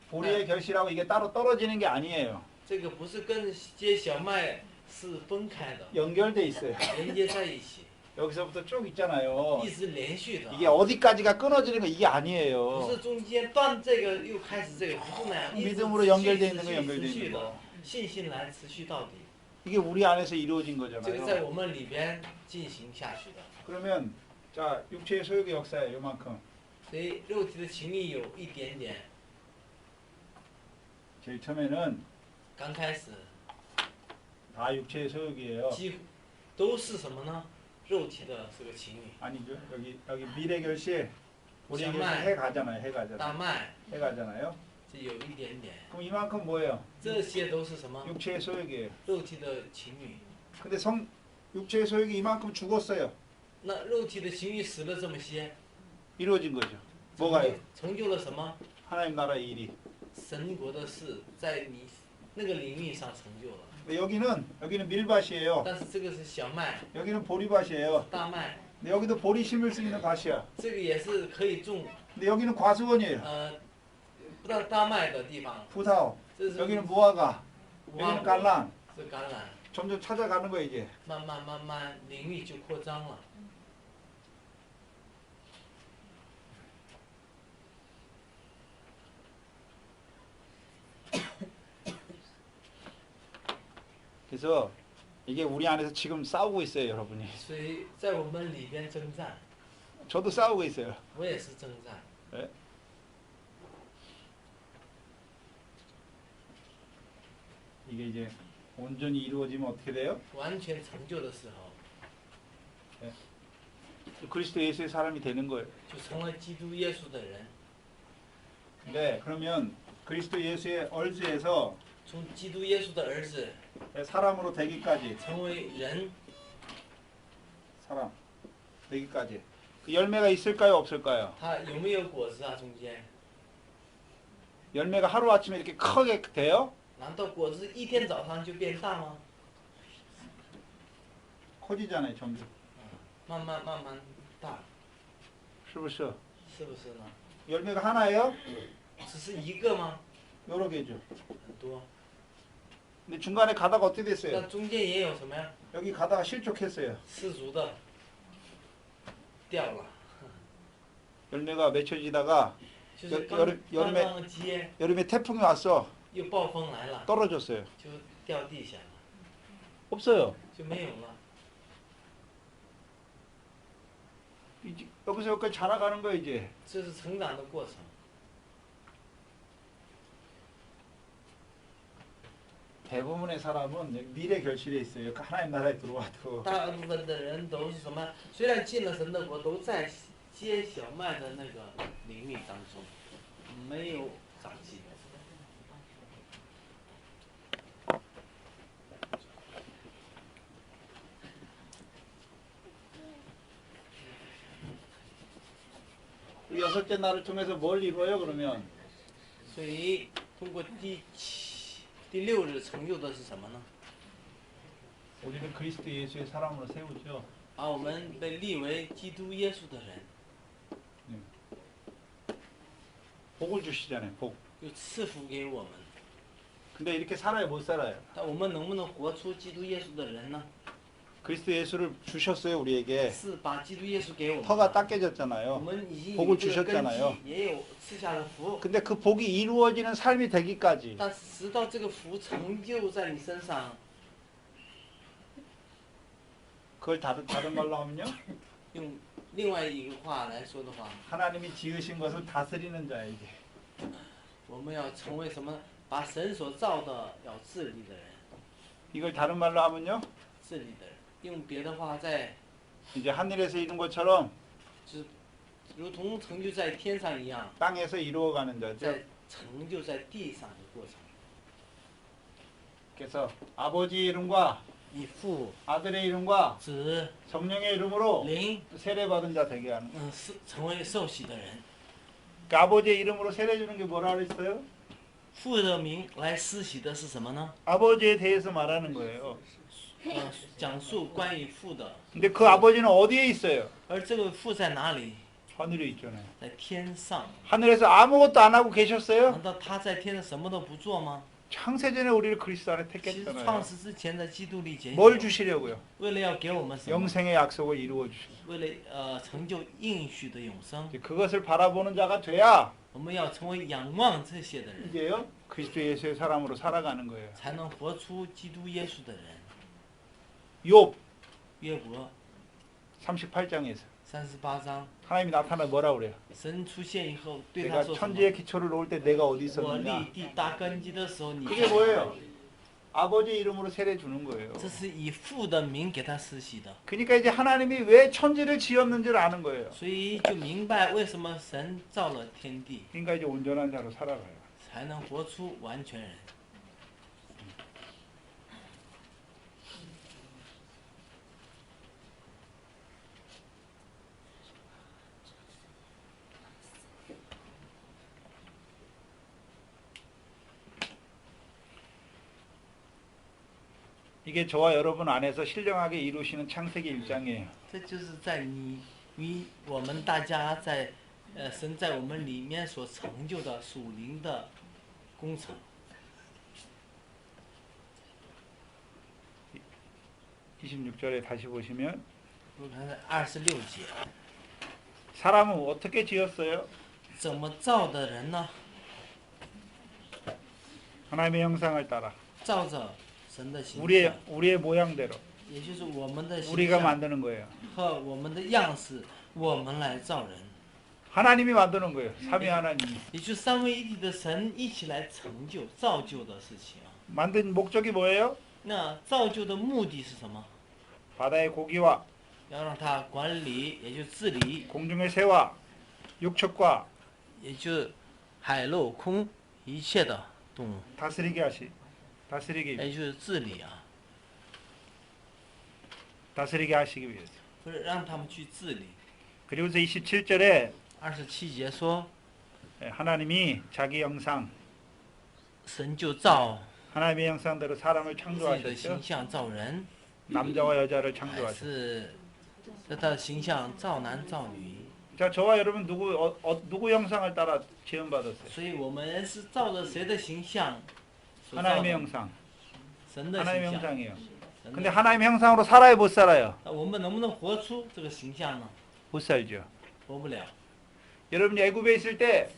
보리의 결실하고 이게 따로 떨어지는 게 아니에요. 这个不是跟结小麦是分开的， 연결돼 있어요. 连接在一起， 여기서부터 쭉 있잖아요. 一直连续的。 이게 어디까지가 끊어지는 거 이게 不 아니에요. 是中间断这个又开始这个，不是那样，一直 믿음으로 연결돼 있는 거 持 연결돼 续 있는 的 거. 信心来持续到底， 이게 우리 안에서 이루어진 这个 거잖아요. 在我们里边进行下去的。 그러면 자 육체의 소욕의 역사에 요만큼 所以肉体的情欲有一点点， 제일 처음에는 刚开始 다 육체의 소욕이에요. 几乎都是什么呢？肉体的这个情欲， 아니죠. 여기 미래 결실 우리 결실 정말. 해 가잖아요. 해 大 가잖아요. 麦 해 가잖아요. 这有一点点， 그럼 이만큼 뭐예요? 这些都是什么？ 육체의 소욕이에요. 肉体的情欲。 근데 육체의 소욕이 이만큼 죽었어요. 那肉体的情欲死了这么些， 이루어진 거죠. 뭐가요? 成就了什么？ 하나님 나라 일이. 神国的事在你那个领域上成就了。 근데 여기는 밀밭이에요. 但是这个是小麦、 여기는 보리밭이에요. 大麦， 근데 여기도 보리 심을 수 있는 밭이야. 这个也是可以种 근데 여기는 과수원이에요. 不到大麦的地方。 부사오. 这是 여기는 무화과. 无花 여기는 果， 갈랑. 是橄榄， 점점 찾아가는 거예요 이제. 慢慢领域就扩张了。 그래서 이게 우리 안에서 지금 싸우고 있어요 여러분이. 所以在我们里边征战， 저도 싸우고 있어요. 我也是征战。 이게 이제 온전히 이루어지면 어떻게 돼요? 完全成就的时候， 그리스도 예수의 사람이 되는 거예요. 就成了基督耶稣的人。 네, 그러면 그리스도 예수의 얼주에서 从基督耶稣的儿子 사람으로 되기까지 成为人， 사람 되기까지 그 열매가 있을까요 없을까요? 他有没有果子啊？中间？ 열매가 하루아침에 이렇게 크게 돼요? 难道果子一天早上就变大吗？ 커지잖아요 점점. 慢慢大， 是不是?是不是呢？ 열매가 하나예요? 只是一个吗？ 여러 개죠. 很多。 근데 중간에 가다가 어떻게 那 됐어요? 中间也有什么呀？ 여기 가다가 실족했어요. 失足的掉了， 열매가 맺혀지다가 就是刚 여름에 刚结， 여름에 태풍이 왔어. 又暴风来了， 떨어졌어요. 就掉地下了， 없어요. 就没有了。 이제 여기서 여기까지 자라가는 거예요 이제. 这是成长的过程。 대부분의 사람은 여기 미래 결실에 있어요. 하나님 나라에 들어와도. 大部分的人都是什么？虽然进了神的国，都在结小麦的那个领域当中，没有长进。 그 여섯째 날을 통해서 뭘 이루어요 그러면? 所以通过第六日成就的是什么呢？ 우리는 그리스도 예수의 사람으로 세우죠. 把我们被立为基督耶稣的人， 복을 주시잖아요. 복. 又赐福给我们。 근데 이렇게 살아요 못 살아요? 但我们能不能活出基督耶稣的人呢？ 그리스도 예수를 주셨어요 우리에게. 是把基督耶稣给我们。 터가 我 닦여졌잖아요. 们已经 복을 有这个根 주셨잖아요. 基，也有赐下了福。 근데 그 복이 이루어지는 삶이 되기까지 但是直到这个福成就在你身上， 그걸 다른 말로 하면요 用另外一个话来说的话， 하나님이 지으신 것을 다스리는 자에게 我们要成为什么？把神所造的要治理的人， 이걸 다른 말로 하면요. 治理的人，用别的话在 이제 하늘에서 이룬 것처럼 如同成就在天上一样， 땅에서 이루어가는 자죠. 在成就在地上的过程。 그래서 아버지 이름과 以父、 아들의 이름과 子、 성령의 이름으로 灵， 세례받은 자 되게 하는. 成为受洗的人， 그 아버지의 이름으로 세례 주는 게 뭐라 그랬어요? 父的名来施洗的是什么呢？ 아버지에 대해서 말하는 거예요. 讲述关于父的。 근데 그 아버지는 어디에 있어요? 而这个父在哪里？ 하늘에 있잖아요. 在天上。 하늘에서 아무것도 안 하고 계셨어요? 难道他在天上什么都不做吗？ 창세전에 우리를 그리스도 안에 其实 택했잖아요. 创世之前在基督里拣 뭘 选， 주시려고요? 为了要给我们什么？ 영생의 약속을 이루어 주시고. 为了成就应许的永生， 그것을 바라보는 자가 돼야 我们要成为仰望这些的人， 이제요 그리스도 예수의 사람으로 살아가는 거예요. 才能活出基督耶稣的人。 욥 约伯 38장에서 38章， 하나님이 나타나 뭐라 그래요? 神出现以后对他 내가 说什么？ 천지의 기초를 놓을 때 내가 어디 我 있었느냐? 立地大根基的时候，你 그게 뭐예요? 아버지 이름으로 세례 주는 거예요. 这是以父的名给他施洗的， 그러니까 이제 하나님이 왜 천지를 지었는지를 아는 거예요. 所以就明白为什么神造了天地， 그러니까 이제 온전한 자로 살아가요. 才能活出完全人。 이게 저와 여러분 안에서 신령하게 이루시는 창세기 1장이에요. 这就是在你我们大家在神在我们里面所成就的属灵的工程。 26절에 다시 보시면 我们看26节， 사람은 어떻게 지었어요? 怎么造的人呢？ 하나님의 형상을 따라 照着神的形象， 우리의 모양대로 也就是我们的形 우리가 象 만드는 거예요. 和我们的样式，我们来造人， 하나님이 만드는 거예요. 삼위 하나님이 也就是三位一体的神一起来成就造就的事情。 만든 목적이 뭐예요? 那造就的目的是什么？ 바다의 고기와 要让他管理，也就治理， 공중의 새와 육축과 也就海陆空一切的动物， 다스리게 다스리기 也就是治理啊， 다스리게 하시기 위해서. 不是让他们去治理。 그리고서 27절에 27节说， 하나님이 자기 형상 神就造 하나님의 형상대로 사람을 自己的 창조하셨죠. 形象造人， 남자와 여자를 还 창조하셨죠. 是在他的形象造男造女？ 자, 저와 여러분 누구 형상을 따라 지음받았어요? 所以我们是照着谁的形象所造 하나님의 的？ 형상. 神的 하나님의 形象。 형상이에요. 神 근데 的 하나님의 형상으로 살아요, 못 살아요? 那我们能不能活出这个形象呢？ 못 살죠. 活不了。 여러분이 애굽에 있을 때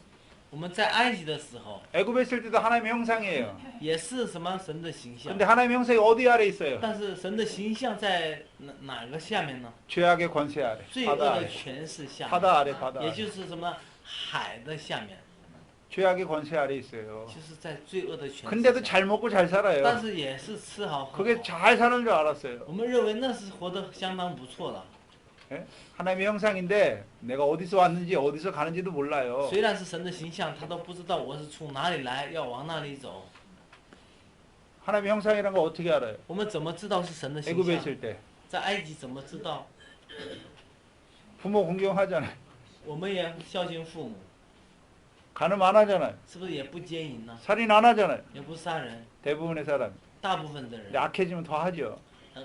我们在埃及的时候， 애굽에 있을 때도 하나님의 형상이에요. 也是什么神的形象 근데 ， 하나님의 형상이 어디 아래 있어요? 但是神的形象在哪个下面呢？ 죄악의 권세 아래. 罪恶 바다 的 아래. 权势下 바다 面， 아래, 바다 也 아래. 就是什么海的下面， 죄악의 권세 아래 있어요. 就是在罪恶的权势 근데도 下。 잘 먹고 잘 但 살아요. 是也是吃好喝 그게 好。 잘 사는 줄 알았어요. 我们认为那是活得相当不错了。 예? 하나님의 형상인데 내가 어디서 왔는지 어디서 가는지도 몰라요. 虽然是神的形象，他都不知道我是从哪里来，要往哪里走。 하나님의 형상이란 거 어떻게 알아요? 我们怎么知道是神的形 애굽에 象？ 있을 때 在埃及怎么知道？ 부모 공경하잖아요. 我们也孝敬父母， 간음 안 하잖아요. 是不是也不奸淫呢？ 살인 안 하잖아요. 也不杀人， 대부분의 사람. 大部分的 근데 人， 악해지면 더 하죠.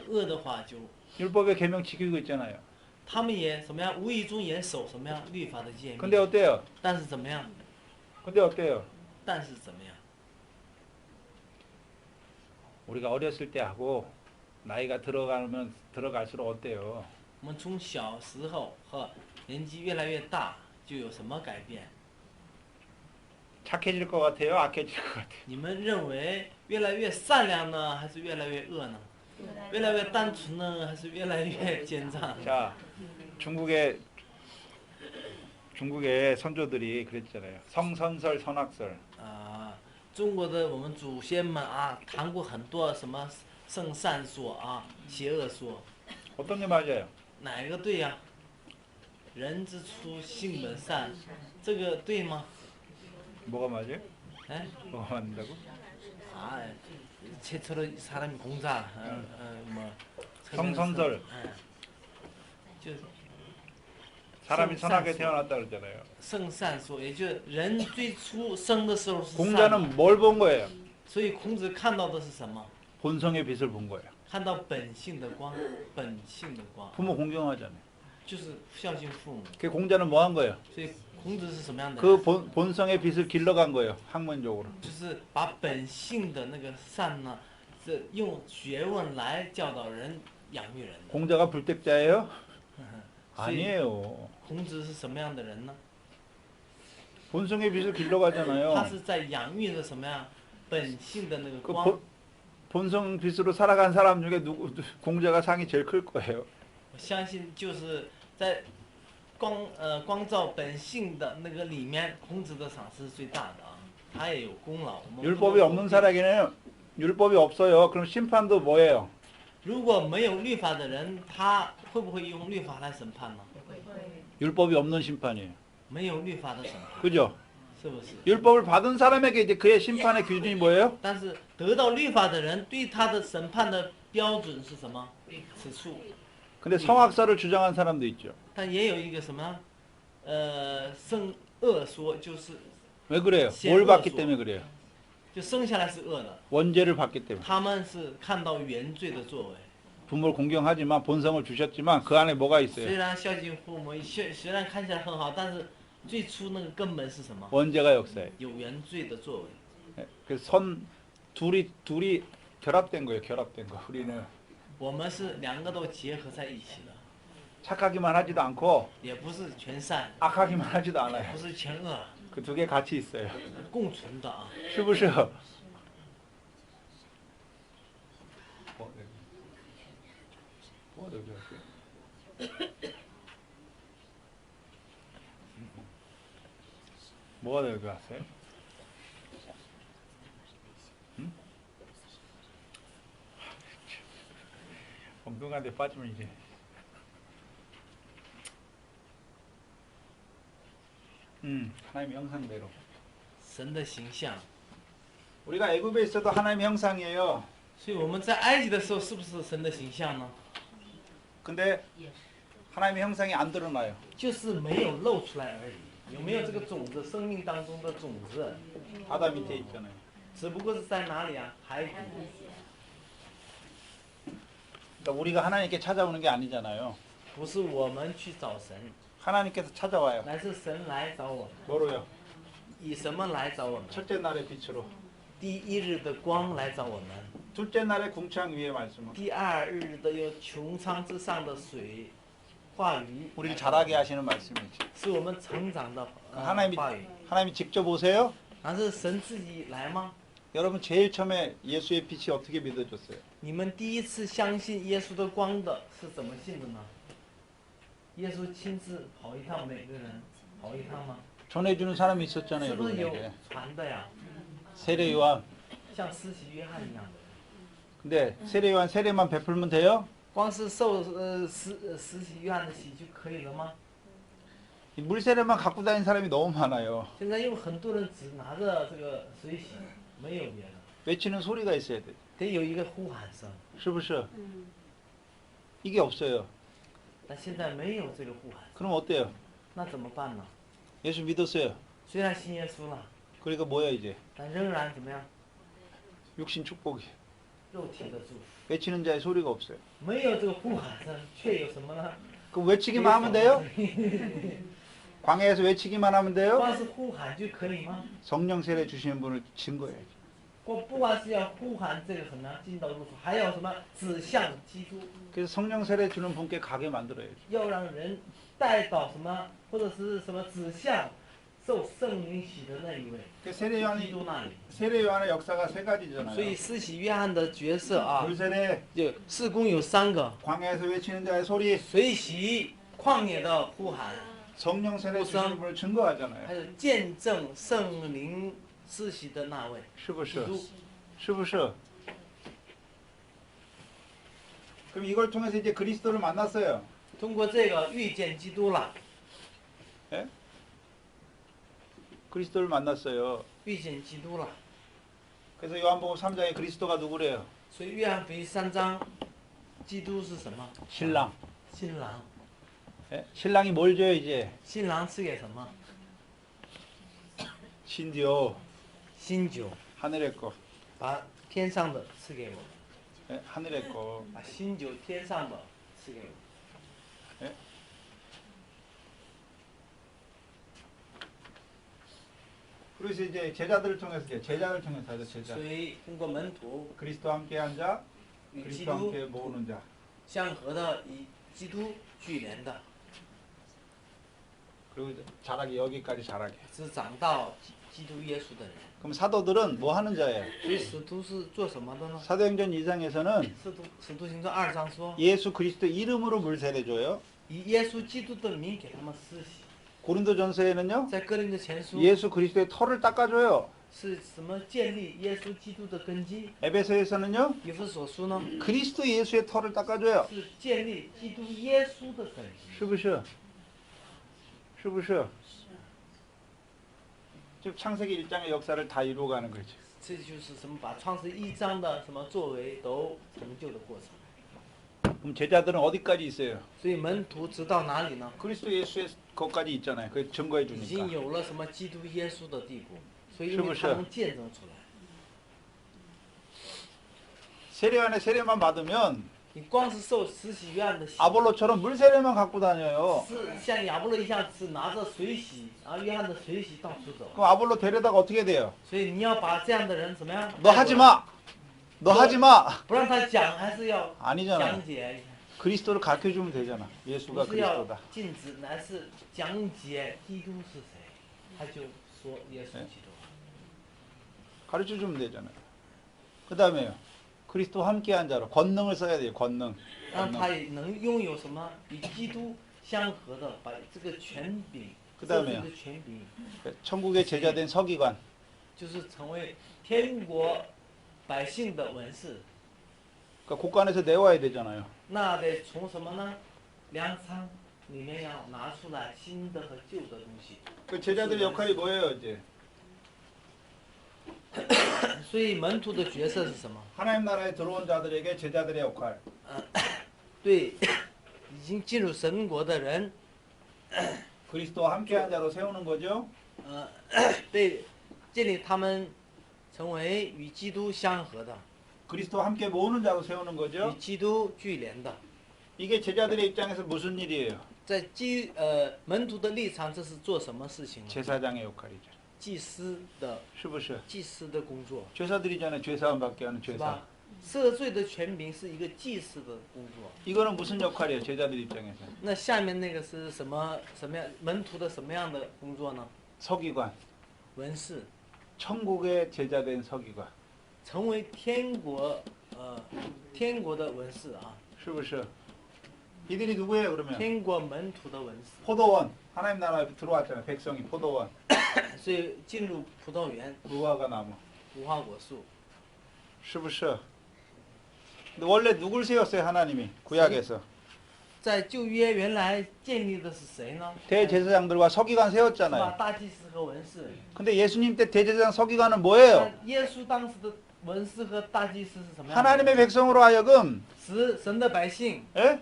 恶的话就， 율법의 계명 지키고 있잖아요. 他们也怎么样？无意中也守什么样律法的诫 근데 命？ 어때요? 但是怎么样？ 근데 어때요? 但是怎么样？ 우리가 어렸을 때 하고 나이가 들어가면 들어갈수록 어때요? 我们从小时候和年纪越来越大，就有什么改变？ 착해질 것 같아요? 악해질 것 같아요? 你们认为越来越善良呢，还是越来越恶呢？越来越单纯呢，还是越来越奸诈？ 자, 중국의 선조들이 그랬잖아요. 성선설 선악설. 啊，中国的我们祖先们啊，谈过很多什么圣善说啊，邪恶说， 어떤 게 맞아요? 哪一个对呀、人之初性本善，这个对吗？ 뭐가 맞아요? 哎， 뭐가 맞는다고? 아, 최초로 사람이 공자, 뭐 성선설. 就 사람이 선하게 태어났다 그러잖아요. 圣善说，也就是人最初生的时候是善的， 공자는 뭘 본 거예요? 所以孔子看到的是什么？ 본성의 빛을 본 거예요. 看到本性的光，本性的光， 부모 공경하잖아요. 就是孝敬父母。 그 공자는 뭐 한 거예요? 所以孔子是什么样的 그 人？ 본성의 빛을 길러간 거예요. 학문적으로. 就是把本性的那个善呢，是用学问来教导人、养育人的。 공자가 불택자예요? 所以 아니에요. 孔子是什么样的人呢？ 본성의 빛을 他 길러가잖아요. 是在养育着什么呀？本性的那个 그 光。 본성 빛으로 살아간 사람 중에 공자가 상이 제일 클 거예요. 我相信就是在光照本性的那个里面，孔子的赏识是最大的啊，他也有功劳。我们 율법이 없는 사람에게는 율법이 없어요. 그럼 심판도 뭐예요? 如果没有律法的人，他会不会用律法来审判呢？ 율법이 없는 심판이에요. 没有律法的审判， 그죠? 是不是？ 율법을 받은 사람에게 이제 그의 심판의 기준이 뭐예요? 但是得到律法的人，对他的审判的标准是什么？此处。 근데 성악설을 주장한 사람도 있죠. 但也有一个什么，圣恶说，就是 왜 그래요? 시에 뭘 받기恶说。 때문에 그래요? 就生下来是恶的， 원죄를 받기 때문에. 他们是看到原罪的作为。 부모를 공경하지만 본성을 주셨지만 그 안에 뭐가 虽 있어요? 然孝敬父母，虽然看起来很好，但是最初那个根本是什么？ 원죄가 역사예요. 有原罪的作为。 그래서 선 둘이 결합된 거예요. 결합된 거. 우리는 我们是两个都结合在一起的， 착하기만 하지도 않고 也不是全善， 악하기만 하지도 也 않아요. 不是全恶， 그 두 개 같이 있어요. 共存的啊。 是不是? 뭐가 여기 왔어요? 응? 엉뚱한 데 빠지면 이제 하나님의 형상대로 神的形象， 우리가 애굽에 있어도 하나님의 형상이에요. 所以我们在埃及的时候是不是神的形象呢？ 근데 하나님의 형상이 안 드러나요. 就是没有露出来而已。有没有这个种子？生命当中的种子， 바다 밑에 있잖아요. 只不过是在哪里啊？海底。 그러니까 우리가 하나님께 찾아오는 게 아니잖아요. 不是我们去找神， 하나님께서 찾아와요. 乃是神来找我们。 뭐로요? 以什么来找我们？ 첫째 날의 빛으로. 第一日的光来找我们， 둘째 날의 궁창 위의 말씀은 第二日的有穹苍之上的水话语， 우리를 자라게 하시는 말씀이죠. 是我们成长的하나님이 话语。 하나님이 직접 오세요? 但是神自己来吗？ 여러분 제일 처음에 예수의 빛이 어떻게 믿어졌어요? 你们第一次相信耶稣的光的是怎么信的呢？耶稣亲自跑一趟，每个人跑一趟吗？ 전해주는 사람이 있었잖아요, 是不是有 여러분에게. 传的呀？ 세례 요한. 像施洗约翰一样的， 근데 세례 요한 세례만 베풀면 돼요? 光是受施洗约翰的洗就可以了吗？ 이 물세례만 갖고 다니는 사람이 너무 많아요. 现在有很多人只拿着这个水洗，没有别的， 외치는 소리가 있어야 돼. 得有一个呼喊声。 是不是? 이게 없어요. 但现在没有这个呼喊， 그럼 어때요? 那怎么办呢？ 예수 믿었어요. 虽然信耶稣了， 그러니까 뭐야 이제? 但仍然怎么样？ 육신 축복이. 肉体的祝福， 외치는 자의 소리가 없어요. 没有这个呼喊声，却有什么呢？ 그 외치기만 하면 돼요? 광야에서 외치기만 하면 돼요? 光是呼喊就可以吗？ 성령 세례 주시는 분을 증거해야죠. 不光是要呼喊这个什么进到入处，还要什么指向基督， 그래서 성령 세례 주는 분께 가게 만들어야죠. 要让人带到什么，或者是什么指向受圣灵洗的那一位， 그 세례 基 요한이 督那里。 세례 요한의 역사가 세 所以 가지잖아요. 施洗约翰的角色啊， 물세례, 就事工有三个： 광야에서 외치는 자의 소리, 水洗、旷野的呼喊， 성령 세례 주시는 분을 증거하잖아요. 还有见证圣灵施洗的那位，是不是？基督。是不是？ 그럼 이걸 통해서 이제 그리스도를 만났어요. 通过这个遇见基督了， 예? 그리스도를 만났어요. 遇见基督了。 그래서 요한복음 3장에 그리스도가 누구래요? 所以约翰福音3章，基督是什么？ 신랑. 新郎。 예? 신랑이 뭘 줘요 이제? 新郎赐给什么？ 신디오. 新酒， 하늘의 거. 把天上的赐给我们， 예? 하늘의 거. 把新酒天上的赐给我们。 예? 그래서 이제 제자들을 통해서 제자를 통해서 하죠 제자. 所以通过门徒 그리스도와 함께한 자, 与基 그리스도와 督 함께 모으는 자. 相合的，与基督聚联的， 그리고 자라게 여기까지 자라게. 是长到基督耶稣的人。 그럼 사도들은 뭐 하는 자예요? 所以使徒是做什么的呢？ 사도행전 2장에서는 使徒行传2章说， 예수 그리스도 이름으로 물 세례줘요. 以耶稣基督的名给他们施洗。 고린도전서에는요. 在哥林多前书 예수 그리스도의 터를 닦아줘요. 是什么建立耶稣基督的根基？ 에베소에서는요. 以弗所书呢 그리스도 예수의 터를 닦아줘요. 是建立基督耶稣的根基。是不是？是不是？ 즉 창세기 1장의 역사를 다 이루어가는 거지. 这就是什么？把创世1章的什么作为都成就的过程。 그럼 제자들은 어디까지 있어요? 所以门徒直到哪里呢？ 그리스도 예수의 것까지 있잖아요. 그 증거해 已经 주니까. 有了什么基督耶稣的地步，所以是不是因为他能见证出来。 세례 안에 세례만 받으면 你光是受施洗约翰的洗， 아볼로처럼 물 세례만 갖고 다녀요. 是像亚波罗一样，是拿着水洗，然后约翰的水洗到处走。 그럼 아볼로 데려다가 어떻게 돼요? 所以你要把这样的人怎么样？ 너 하지 마. 너 하지 마. 不让他讲，还是要 아니잖아. 讲解。 그리스도를 가르쳐 주면 되잖아. 不 예수가 是要 그리스도다. 禁止，乃是讲解基督是谁，他就说耶稣基督。 가르쳐 주면 되잖아요. 그다음에요. 그리스도 함께한 자로 권능을 써야 돼요. 권능. 让他也能拥有什么与基督相合的，把这个权柄， 그 这 다음에요. 个权柄， 천국의 제자된 서기관. 就是成为天国百姓的文士。 그러니까 곳간에서 내와야 되잖아요. 那得从什么呢？粮仓里面要拿出来新的和旧的东西。 그 제자들의 역할이 뭐예요, 이제? 所以门徒的角色是什么？ 하나님 나라에 들어온 자들에게 제자들의 역할. 对已经进入神国的人， 그리스도와 함께한 자로 세우는 거죠. 对建立他们成为与基督相合的， 그리스도와 함께 모으는 자로 세우는 与 거죠. 基督聚联的。 이게 제자들의 입장에서 무슨 일이에요? 在门徒的立场，这是做什么事情呢？ 제사장의 역할이죠. 祭司的是不是?祭司的工作， 죄사들이잖아요. 죄사함 받게 하는 是 죄사. 吧？赦罪的权柄是一个祭司的工作。 이거는 무슨 역할이에요? 제자들 입장에서. 那下面那个是什么样门徒的什么样的工作呢？ 서기관. 文士， 천국의 제자된 서기관. 成为天国的文士啊， 是不是? 이들이 누구예요, 그러면? 天国门徒的文士。 포도원. 하나님 나라에 들어왔잖아요. 백성이 포도원. 所以进入葡萄园， 무화과 나무. 无花果树。 是不是? 근데 원래 누굴 세웠어요, 하나님이? 구약에서. 在旧约原来建立的是谁呢？ 대제사장들과 서기관 是吧？ 세웠잖아요. 大祭司和文士。 근데 예수님 때 대제사장 서기관은 뭐예요? 那耶稣当时的文士和大祭司是什么样的？ 하나님의 백성으로 하여금 使神的百姓 예?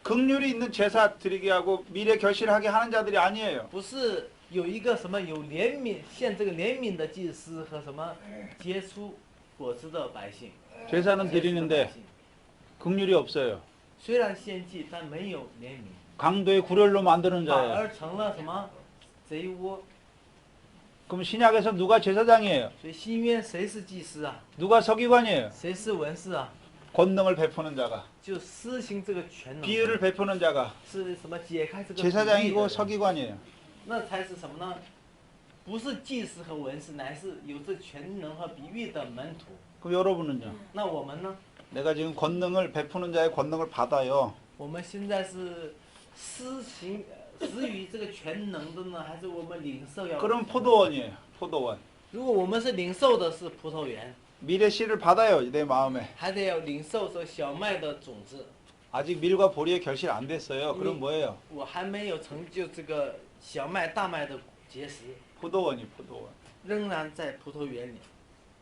긍휼이 있는 제사 드리게 하고 미래 결실하게 하는 자들이 아니에요. 不是有一个什么有怜悯献这个怜悯的祭司和什么结出果子的百姓。 제사는 드리는데 긍휼이 없어요. 虽然献祭，但没有怜悯， 강도의 구렬로 만드는 反 자예요. 而成了什么贼窝。 그럼 신약에서 누가 제사장이에요? 所以新约谁是祭司啊？ 누가 서기관이에요? 谁是文士啊？ 권능을 베푸는 자가, 就施行这个权能， 비유를 베푸는 자가 是什么解开这个 제사장이고 比喻的人 서기관이에요. 那才是什么呢？不是祭司和文士，乃是有这权能和比喻的门徒。 그럼 여러분은요? 那我们呢？ 내가 지금 권능을 베푸는 자의 권능을 받아요. 我们现在是施行施予这个全能的呢，还是我们领受要？ 그럼 포도원이에요. 포도원. 如果我们是领受的是葡萄园， 밀의 씨를 받아요. 내 마음에. 还得要领受这小麦的种子。 아직 밀과 보리의 결실 안 됐어요. 그럼 뭐예요? 我还没有成就这个小麦、大麦的结实， 포도원이 포도원. 仍然在葡萄园里，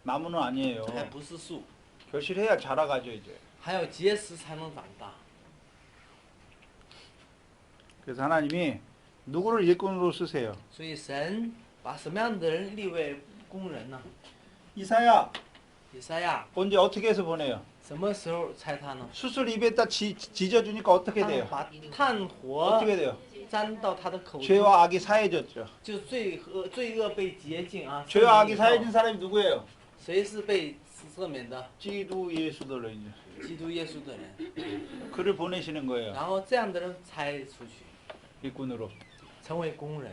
나무는 아니에요. 还不是树， 결실해야 자라가죠 이제. 还要结实才能长大。 그래서 하나님이 누구를 일꾼으로 쓰세요? 所以神把什么样的人立为工人呢？ 이사야 以赛亚 언제 어떻게 해서 보내요? 什么时候拆他呢？ 수술 입에다 지져주니까 어떻게 他 돼요? 把炭火 어떻게 돼요? 沾到他的口中， 죄와 악이 사해졌죠. 就罪恶被洁净啊。 죄와 악이 圣灵以后 사해진 사람이 누구예요? 谁是被赦免的？ 基督 예수들로 이제 基督耶稣的人， 그를 보내시는 거예요. 然后这样的人拆出去， 일꾼으로. 成为工人。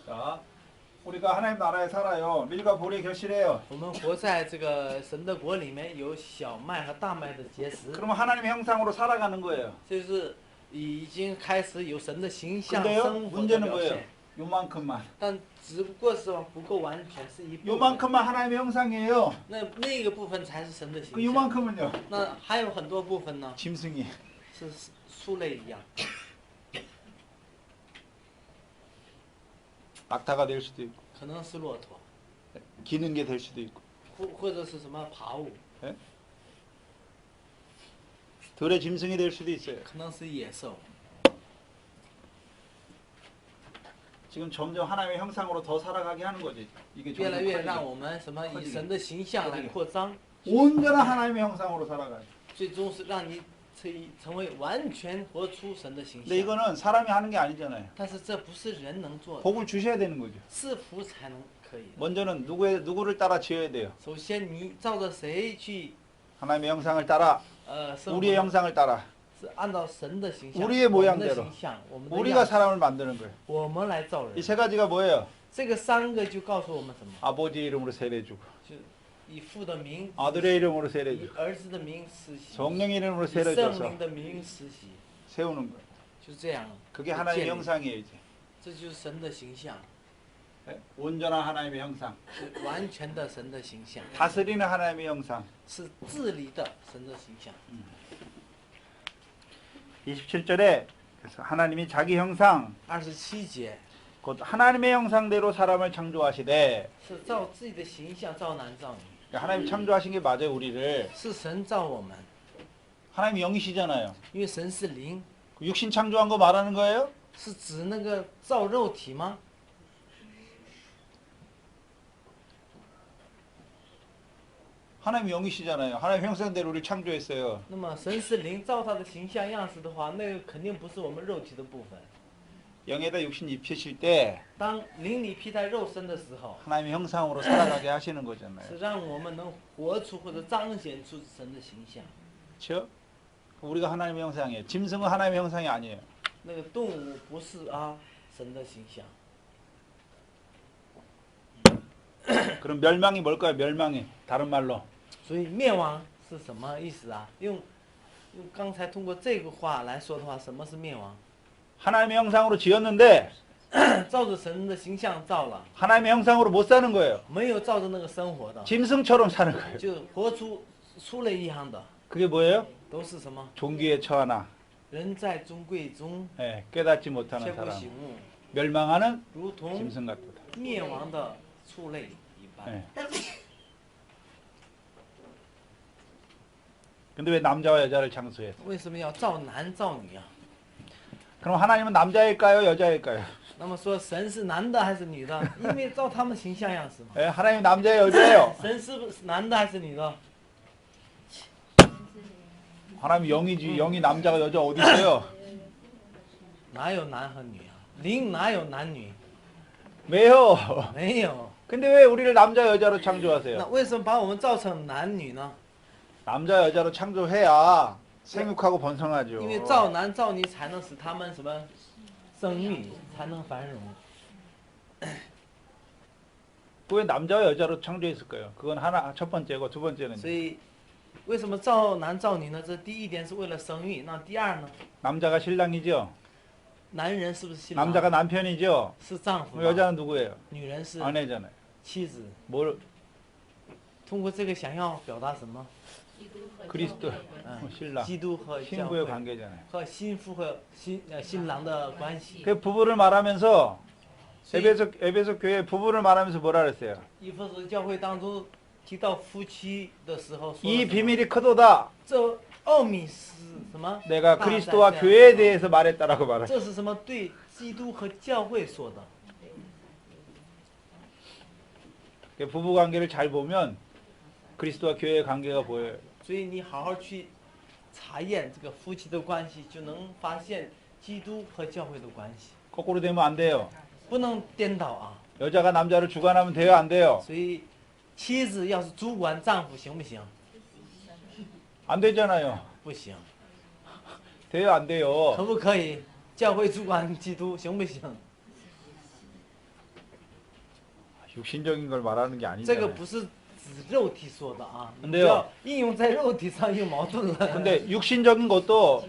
자, 우리가 하나님 나라에 살아요. 밀과 보리의 결실해요. 我们活在这个神的国里面，有小麦和大麦的结实， 그러면 하나님의 형상으로 살아가는 거예요. 就是已经开始有神的形象 근데요 生活的 문제는 表 뭐예요? 现， 요만큼만. 但只不过是不够完全，是一部分。 요만큼만 하나님의 형상이에요. 那个部分才是神的 그 形象。 요만큼은요. 那还有很多部分呢， 짐승이. 是树类一样， 낙타가 될 수도 있고 可能是骆驼， 기는 게 될 수도 있고 或者是什么爬物， 들의 짐승이 될 수도 있어요. 可能是野兽。 지금 점점 하나님의 형상으로 더 살아가게 하는 거지. 이게 越来越 점점 让 커지게. 我们什么以神的形象来扩张， 온전한 하나님의 형상으로 살아가요. 最终是让你成为完全活出神的形 근데 象。 이거는 사람이 하는 게 아니잖아요. 但是这不是人能做的， 복을 주셔야 되는 거죠. 是福才能可以的。 먼저는 누구를 따라 지어야 돼요. 首先你照着谁去 하나님의 형상을 따라 生活 우리의 ， 형상을 따라 是按照神的形象， 우리의 我们的 모양대로 形象，我们的 우리가 样子， 사람을 만드는 거예요. 我们来造人 이 。세 가지가 뭐예요? 这个三个就告诉我们什么？ 아버지의 이름으로 세례주고 就以父的名， 아들의 이름으로 以 세례주고 儿子的名施洗， 성령의 이름으로 以圣 세례줘서 灵的名施洗， 세우는 거예요. 就是这样。 그게 하나님의 建立 형상이에요 이제. 这就是神的形象， 네? 온전한 하나님의 형상. 是完全的神的形象， 다스리는 하나님의 형상. 是治理的神的形象。 27절에 그래서 하나님이 자기 형상 27节 곧 하나님의 형상대로 사람을 창조하시되 是照自己的形象造男造女， 하나님 창조하신 게 맞아요 우리를. 是神造我们， 하나님이 영이시잖아요. 因为神是灵， 육신 창조한 거 말하는 거예요? 是指那个造肉体吗？ 하나님 영이시잖아요. 하나님 형상대로 우리를 창조했어요. 那么神是灵，照他的形象样式的话，那个肯定不是我们肉体的部分。 영에다 육신 입히실 때 当灵里披戴肉身的时候， 하나님의 형상으로 살아가게 하시는 거잖아요. 是让我们能活出或者彰显出神的形象。 그렇죠? 우리가 하나님의 형상이에요. 짐승은 하나님의 형상이 아니에요. 那个动物不是神的形象。 그럼 멸망이 뭘까요? 멸망이. 다른 말로. 所以灭亡是什么意思啊？用刚才通过这个话来说的话，什么是灭亡？ 하나님의 형상으로 지었는데 照着神的形象造了， 하나님의 형상으로 못 사는 거예요. 没有照着那个生活的， 짐승처럼 사는 거예요. 就活出出类一样的， 그게 뭐예요? 都是什么？ 종기에 처하나 人在尊贵中 예, 깨닫지 却 못하는 不 사람. 醒悟， 멸망하는 如同 짐승 같도다. 灭亡的畜类一般。 예. 근데 왜 남자와 여자를 창조했어? 为什么要造男造女啊？ 그럼 하나님은 남자일까요? 여자일까요? 那么说神是男的还是女的？因为照他们形象样式嘛。 예, 하나님 남자예요, 여자예요? 神是不是男的还是女的？ 하나님 영이지. 영이 남자가 여자 어디 있어요? 哪有男和女啊？灵哪有男女？ 왜요? 没有。 근데 왜 우리를 남자 여자로 那 창조하세요? 为什么把我们造成男女呢？ 남자 여자로 창조해야 생육하고 번성하죠. 因为造男造女才能使他们什么生育，才能繁荣。 왜 남자와 여자로 창조했을까요? 그건 하나 첫 번째고 두 번째는 所以为什么造男造女呢？这第一点是为了生育。那第二呢？ 남자가 신랑이죠. 男人是不是新郎？ 남자가 남편이죠. 是丈夫 그럼 吧。 여자는 누구예요? 女人是 아내잖아요. 妻子。 뭘 通过这个想要表达什么？ 그리스도 嗯， 신랑 基督和教 신부의 会 관계잖아요. 和新妇和新郎的关系。 그 부부를 말하면서 所以 에베소 교회 부부를 말하면서 뭐라 그랬어요? 以弗所教会当中提到夫妻的时候说了 이 什么， 비밀이 크도다. 这奥秘是什么？ 내가 大 그리스도와 在这样 교회에 대해서 말했다라고 말해요. 这是什么？对基督和教会说的。 부부 관계를 잘 보면 그리스도와 교회의 관계가 보여요. 所以你好好去查验这个夫妻的关系，就能发现基督和教会的关系。 거꾸로 되면 안 돼요. 不能颠倒啊！ 여자가 남자를 주관하면 돼요, 안 돼요? 所以妻子要是主管丈夫行不行？ 안 되잖아요. 不行。 돼요, 안 돼요? 可不可以？教会主管基督行不行？ 육신적인 걸 말하는 게 这 아니잖아요. 个不是指肉体说的啊， 근데요 你不要应用在肉体上有矛盾了。 근데 육신적인 것도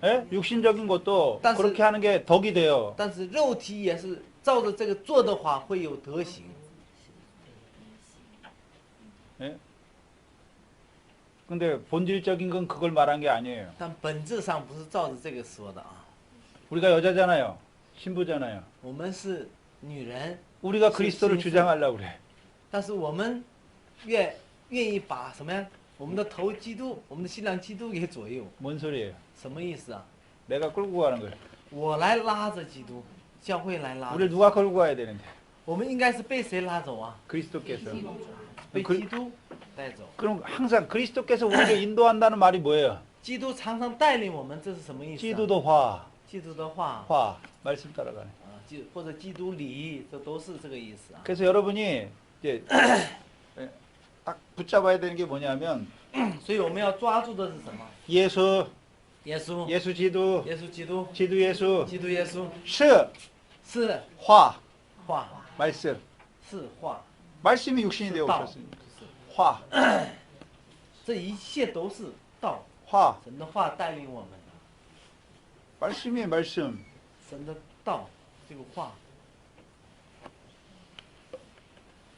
예? 육신적인 것도 但是 그렇게 하는 게 덕이 돼요. 但是肉体也是照着这个做的话，会有德行。 예? 근데 본질적인 건 그걸 말한 게 아니에요. 但本质上不是照着这个说的啊。 우리가 여자잖아요. 신부잖아요. 我们是女人， 우리가 시- 그리스도를 신부. 주장하려고 그래. 但是我们愿意把什么呀？我们的头基督，我们的新郎基督给左右， 뭔 소리예요? 什么意思啊？ 내가 끌고 가는 거예요. 我来拉着基督，教会来拉着。 우리를 누가 끌고 가야 되는데? 我们应该是被谁拉走啊？ 그리스도께서. 被 그 基督带走。 그럼 항상 그리스도께서 우리를 인도한다는 말이 뭐예요? 基督常常带领我们，这是什么意思、啊？ 기도도 화, 基督的话， 화 말씀 따라가네. 啊，或者基督礼，这都是这个意思啊。 그래서 여러분이 이제 예, 딱 붙잡아야 되는 게 뭐냐면 所以我们要抓住的是什么？ 예수, 耶稣， 예수 지도, 耶稣基督， 지도 예수, 基督耶稣 시, 是 화, 话， 말씀. 是话， 말씀이 육신이 되어 道， 오셨습니다. 화, 这一切都是道， 화, 神的话带领我们的， 말씀이 말씀. 神的道这个话。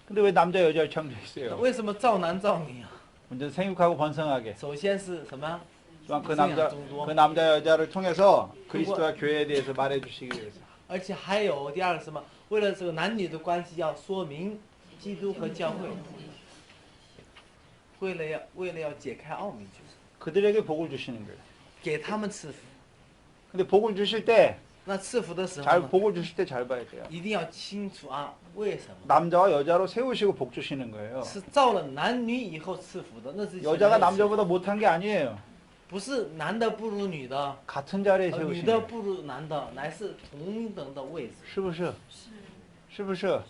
근데 왜 남자 여자를 那 창조했어요? 为什么造男造女啊？ 먼저 생육하고 번성하게. 首先是什么？ 또한 그 生养 남자 众多 그 남자 여자를 통해서 그리스도와 교회에 대해서 말해주시기 위해서. 而且还有第二个什么？为了这个男女的关系，要说明基督和教会，为了要解开奥秘，就是 그들에게 복을 주시는 거예요. 给他们赐福。 근데 복을 주실 때 那赐福的时候 잘 呢， 복을 주실 때 잘 봐야 돼요. 一定要清楚啊，为什么？ 남자와 여자로 세우시고 복 주시는 거예요. 是造了男女以后赐福的，那是 여자가 남자보다 못한 게 아니에요. 不是男的不如女的， 같은 자리에 女 세우시는 的 거예요. 不如男的，乃是同等的位置， 是不是? 是不是?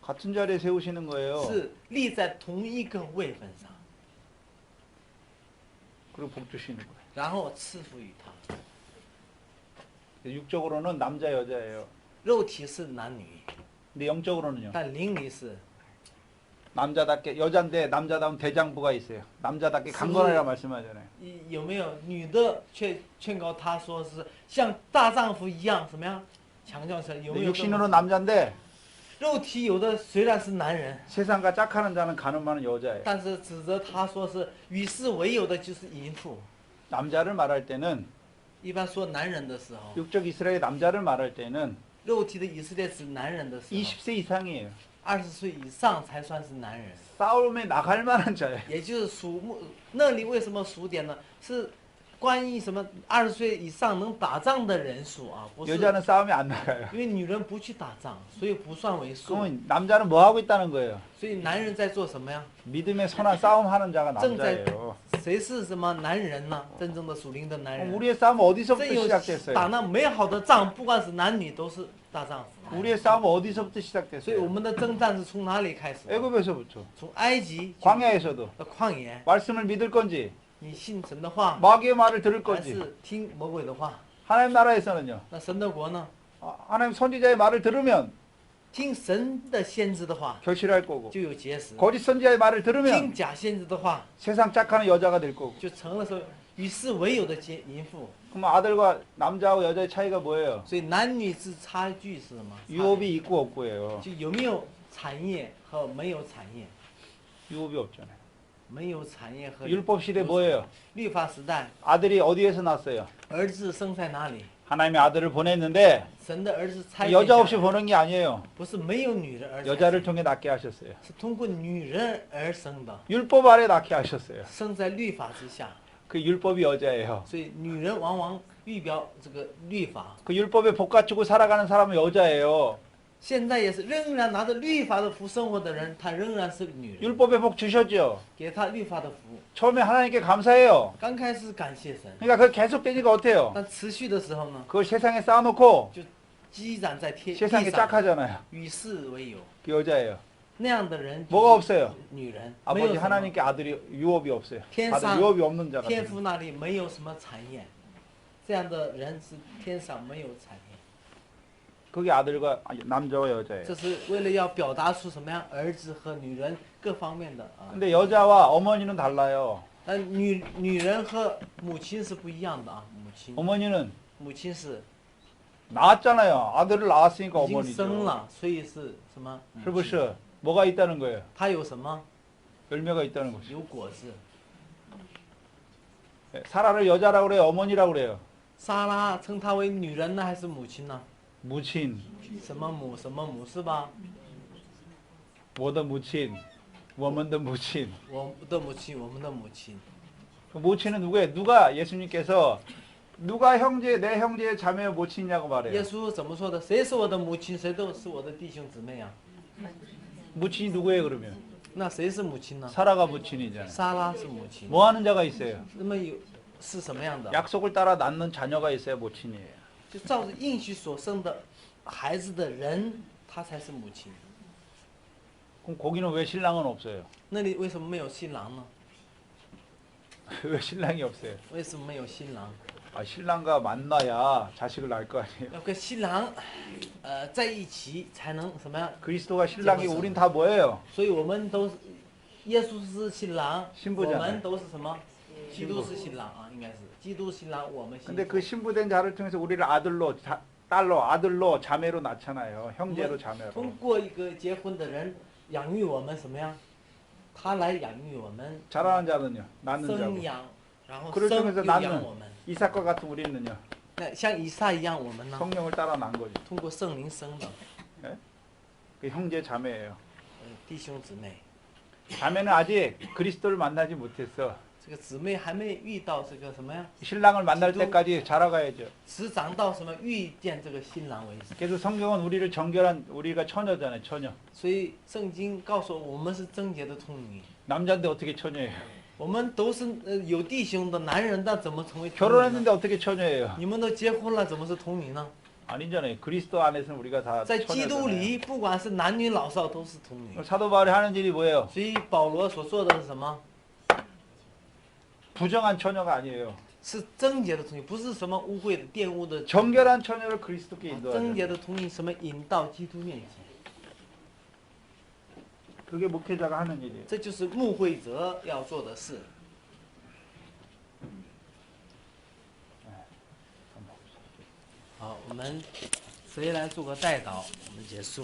같은 자리에 세우시는 거예요. 是立在同一个位分上， 그리고 복 주시는 거예요. 然后赐福于他。 육적으로는 남자 여자예요. 肉体是男女， 근데 영적으로는요. 但灵里是 남자답게 여잔데 남자다운 대장부가 있어요. 남자답게 강건하라 말씀하잖아요. 有没有女的劝告他说是像大丈夫一样什么样强调起来？有没 근데 有这么 육신으로 남자인데 肉体有的虽然是男人， 세상과 짝하는 자는 가늠하는 여자예요. 但是指责他说是与世为友的就是淫妇。 남자를 말할 때는 一般说男人的时候， 육적 이스라엘 남자를 말할 때는 肉体的以色列指男人的时候， 20세 이상이에요. 20岁以上才算是男人， 싸움에 나갈 만한 자예요. 也就是属木那里为什么数点呢？是关于什么20岁以上能打仗的人数啊，不是。 여자는 싸움에 안 나가요. 因为女人不去打仗，所以不算为数。 그러면 남자는 뭐 하고 있다는 거예요? 所以男人在做什么呀？ 믿음의 선한 싸움하는 자가 正在 남자예요. 谁是什么男人呢？真正的属灵的男 그럼 人。 우리의 싸움은 어디서부터 真有 시작됐어요? 打那美好的仗，不管是男女，都是大丈夫。 우리의 싸움은 어디서부터 所以我 시작됐어요? 们的征战是从哪里开始？ 애굽에서부터. 从埃及 광야에서도 到旷野， 말씀을 믿을 건지 你信神的话， 마귀의 말을 들을 还 건지 是听魔鬼的话？ 하나님 나라에서는요. 那神的国呢？ 하나님 선지자의 말을 들으면 听神的先知的话， 결실할 거고 就有结实； 거짓 선지자의 말을 听 들으면 假先知的话， 세상 짝하는 여자가 될 거고 就成了说与世为友的淫妇。 그럼 아들과 남자하고 여자의 차이가 뭐예요? 所以男女之差距是什么？ 유업이 있고 없고예요. 就有没有产业和没有产业， 유업이 없잖아요. 没有产业和 율법 시대 뭐예요? 律法时代， 아들이 어디에서 났어요? 儿子生在哪里？ 하나님의 아들을 보냈는데 神的儿子差遣 여자 下 없이 来， 보낸 게 아니에요. 不是没有女人而产 여자를 통해 낳게 하셨어요. 是通过女人而生的， 율법 아래 낳게 하셨어요. 生在律法之下。 그 율법이 여자예요. 所以女人往往预表这个律法。 그 율법에 복 갖추고 살아가는 사람은 여자예요. 现在也是仍然拿着律法的福生活的人，她仍然是个女人， 율법에 복 주셨죠. 给她律法的福。 처음에 하나님께 감사해요. 刚开始感谢神， 그러니까 그 계속되니까 어때요? 但持续的时候呢， 그걸 세상에 쌓아놓고 积攒在地 세상에 上， 짝하잖아요. 与世为友。 그 여자예요. 那样的人 뭐가 없어요? 女人，没有 아버지 什么 하나님께 아들이 유업이 없어요.天上 아들 유업이 없는 자가 天 돼요. 父那里没有什么产业，这样的人是天上没有产业。 그게 아들과 남자와 여자예요. 这是为了要表达出什么样儿子和女人各方面的啊。 근데 여자와 어머니는 달라요. 但女人和母亲是不一样的啊，어머니는 母亲是 낳았잖아요. 아들을 낳았으니까 已经 어머니죠. 生了，所以是什么？母亲 그렇죠. 뭐가 있다는 거예요? 她有什么？ 열매가 있다는 거죠. 有果子。 사라를 여자라고 그래요. 어머니라고 그래요. 莎拉称她为女人呢，还是母亲呢？ 무친, 什么母什么母是吧？ 뭐든 무친, 워먼든 무친. 我的母亲，我们的母亲。 그 모친은 누구예요? 누가 예수님께서 누가 형제 내 형제의 자매의 모친이냐고 耶 말해요. 稣怎么说的？谁是我的母亲，谁都是我的弟兄姊妹啊。 모친이 누구예요 그러면? 那谁是母亲呢？ 사라가 모친이잖아요. 莎拉是母亲。 뭐 하는 자가 있어요? 那么是什么样的？ 약속을 따라 낳는 자녀가 있어야 모친이에요. 就照着应许所生的孩子的人，他才是母亲。 그럼 거기는 왜 신랑은 없어요? 那里为什么没有新郎呢？ 왜 신랑이 없어요? 为什么没有新郎？ 아, 신랑과 만나야 자식을 낳을 거 아니에요. 要跟新郎，在一起才能什么样？ 그리스도가 신랑이 우린 다 뭐예요? 所以我们都是，耶稣是新郎， 신부잖아요. 我们都是什么？基督是新郎啊，应该是基督新郎，我们新 근데 妇。 그 신부된 자를 통해서 우리를 아들로 딸로 아들로 자매로 낳잖아요. 형제로 我们 자매로. 通过一个结婚的人养育我们什么样？他来养育我们， 자라는 자는요. 낳는 生 자고. 养，然后 그를 生 통해서 又养 낳는 我们。 이삭과 같은 우리는요. 那像以撒一样，我们呢？ 성령을 따라 낳은 거죠. 通过圣灵生的， 그 형제 자매예요. 弟兄姊妹。 자매는 아직 그리스도를 만나지 못했어. 这个姊妹还没遇到这个什么呀？ 신랑을 만날 때까지 자라가야죠. 只长到什么遇见这个新郎为止。 그래서 성경은 우리를 정결한 우리가 처녀잖아요. 처녀. 所以圣经告诉我们是贞洁的童女， 남자인데 어떻게 처녀예요? 我们都是有弟兄的男人，但怎么成为童女 결혼했는데 呢？ 어떻게 처녀예요? 你们都结婚了，怎么是童女呢？ 아니잖아요. 그리스도 안에서는 우리가 다 在基督 처녀잖아요. 里，不管是男女老少，都是童女。 사도 바울이 하는 일이 뭐예요? 所以保罗所做的是什么？ 부정한 처녀가 아니에요. 是贞洁的童女，不是什么污秽的、玷污的。 정결한 처녀를 그리스도께 贞 인도하죠. 洁的童女什么引到基督面前， 그게 목회자가 하는 일이에요. 这就是牧会者要做的事。好，我们谁来做个代祷？我们结束。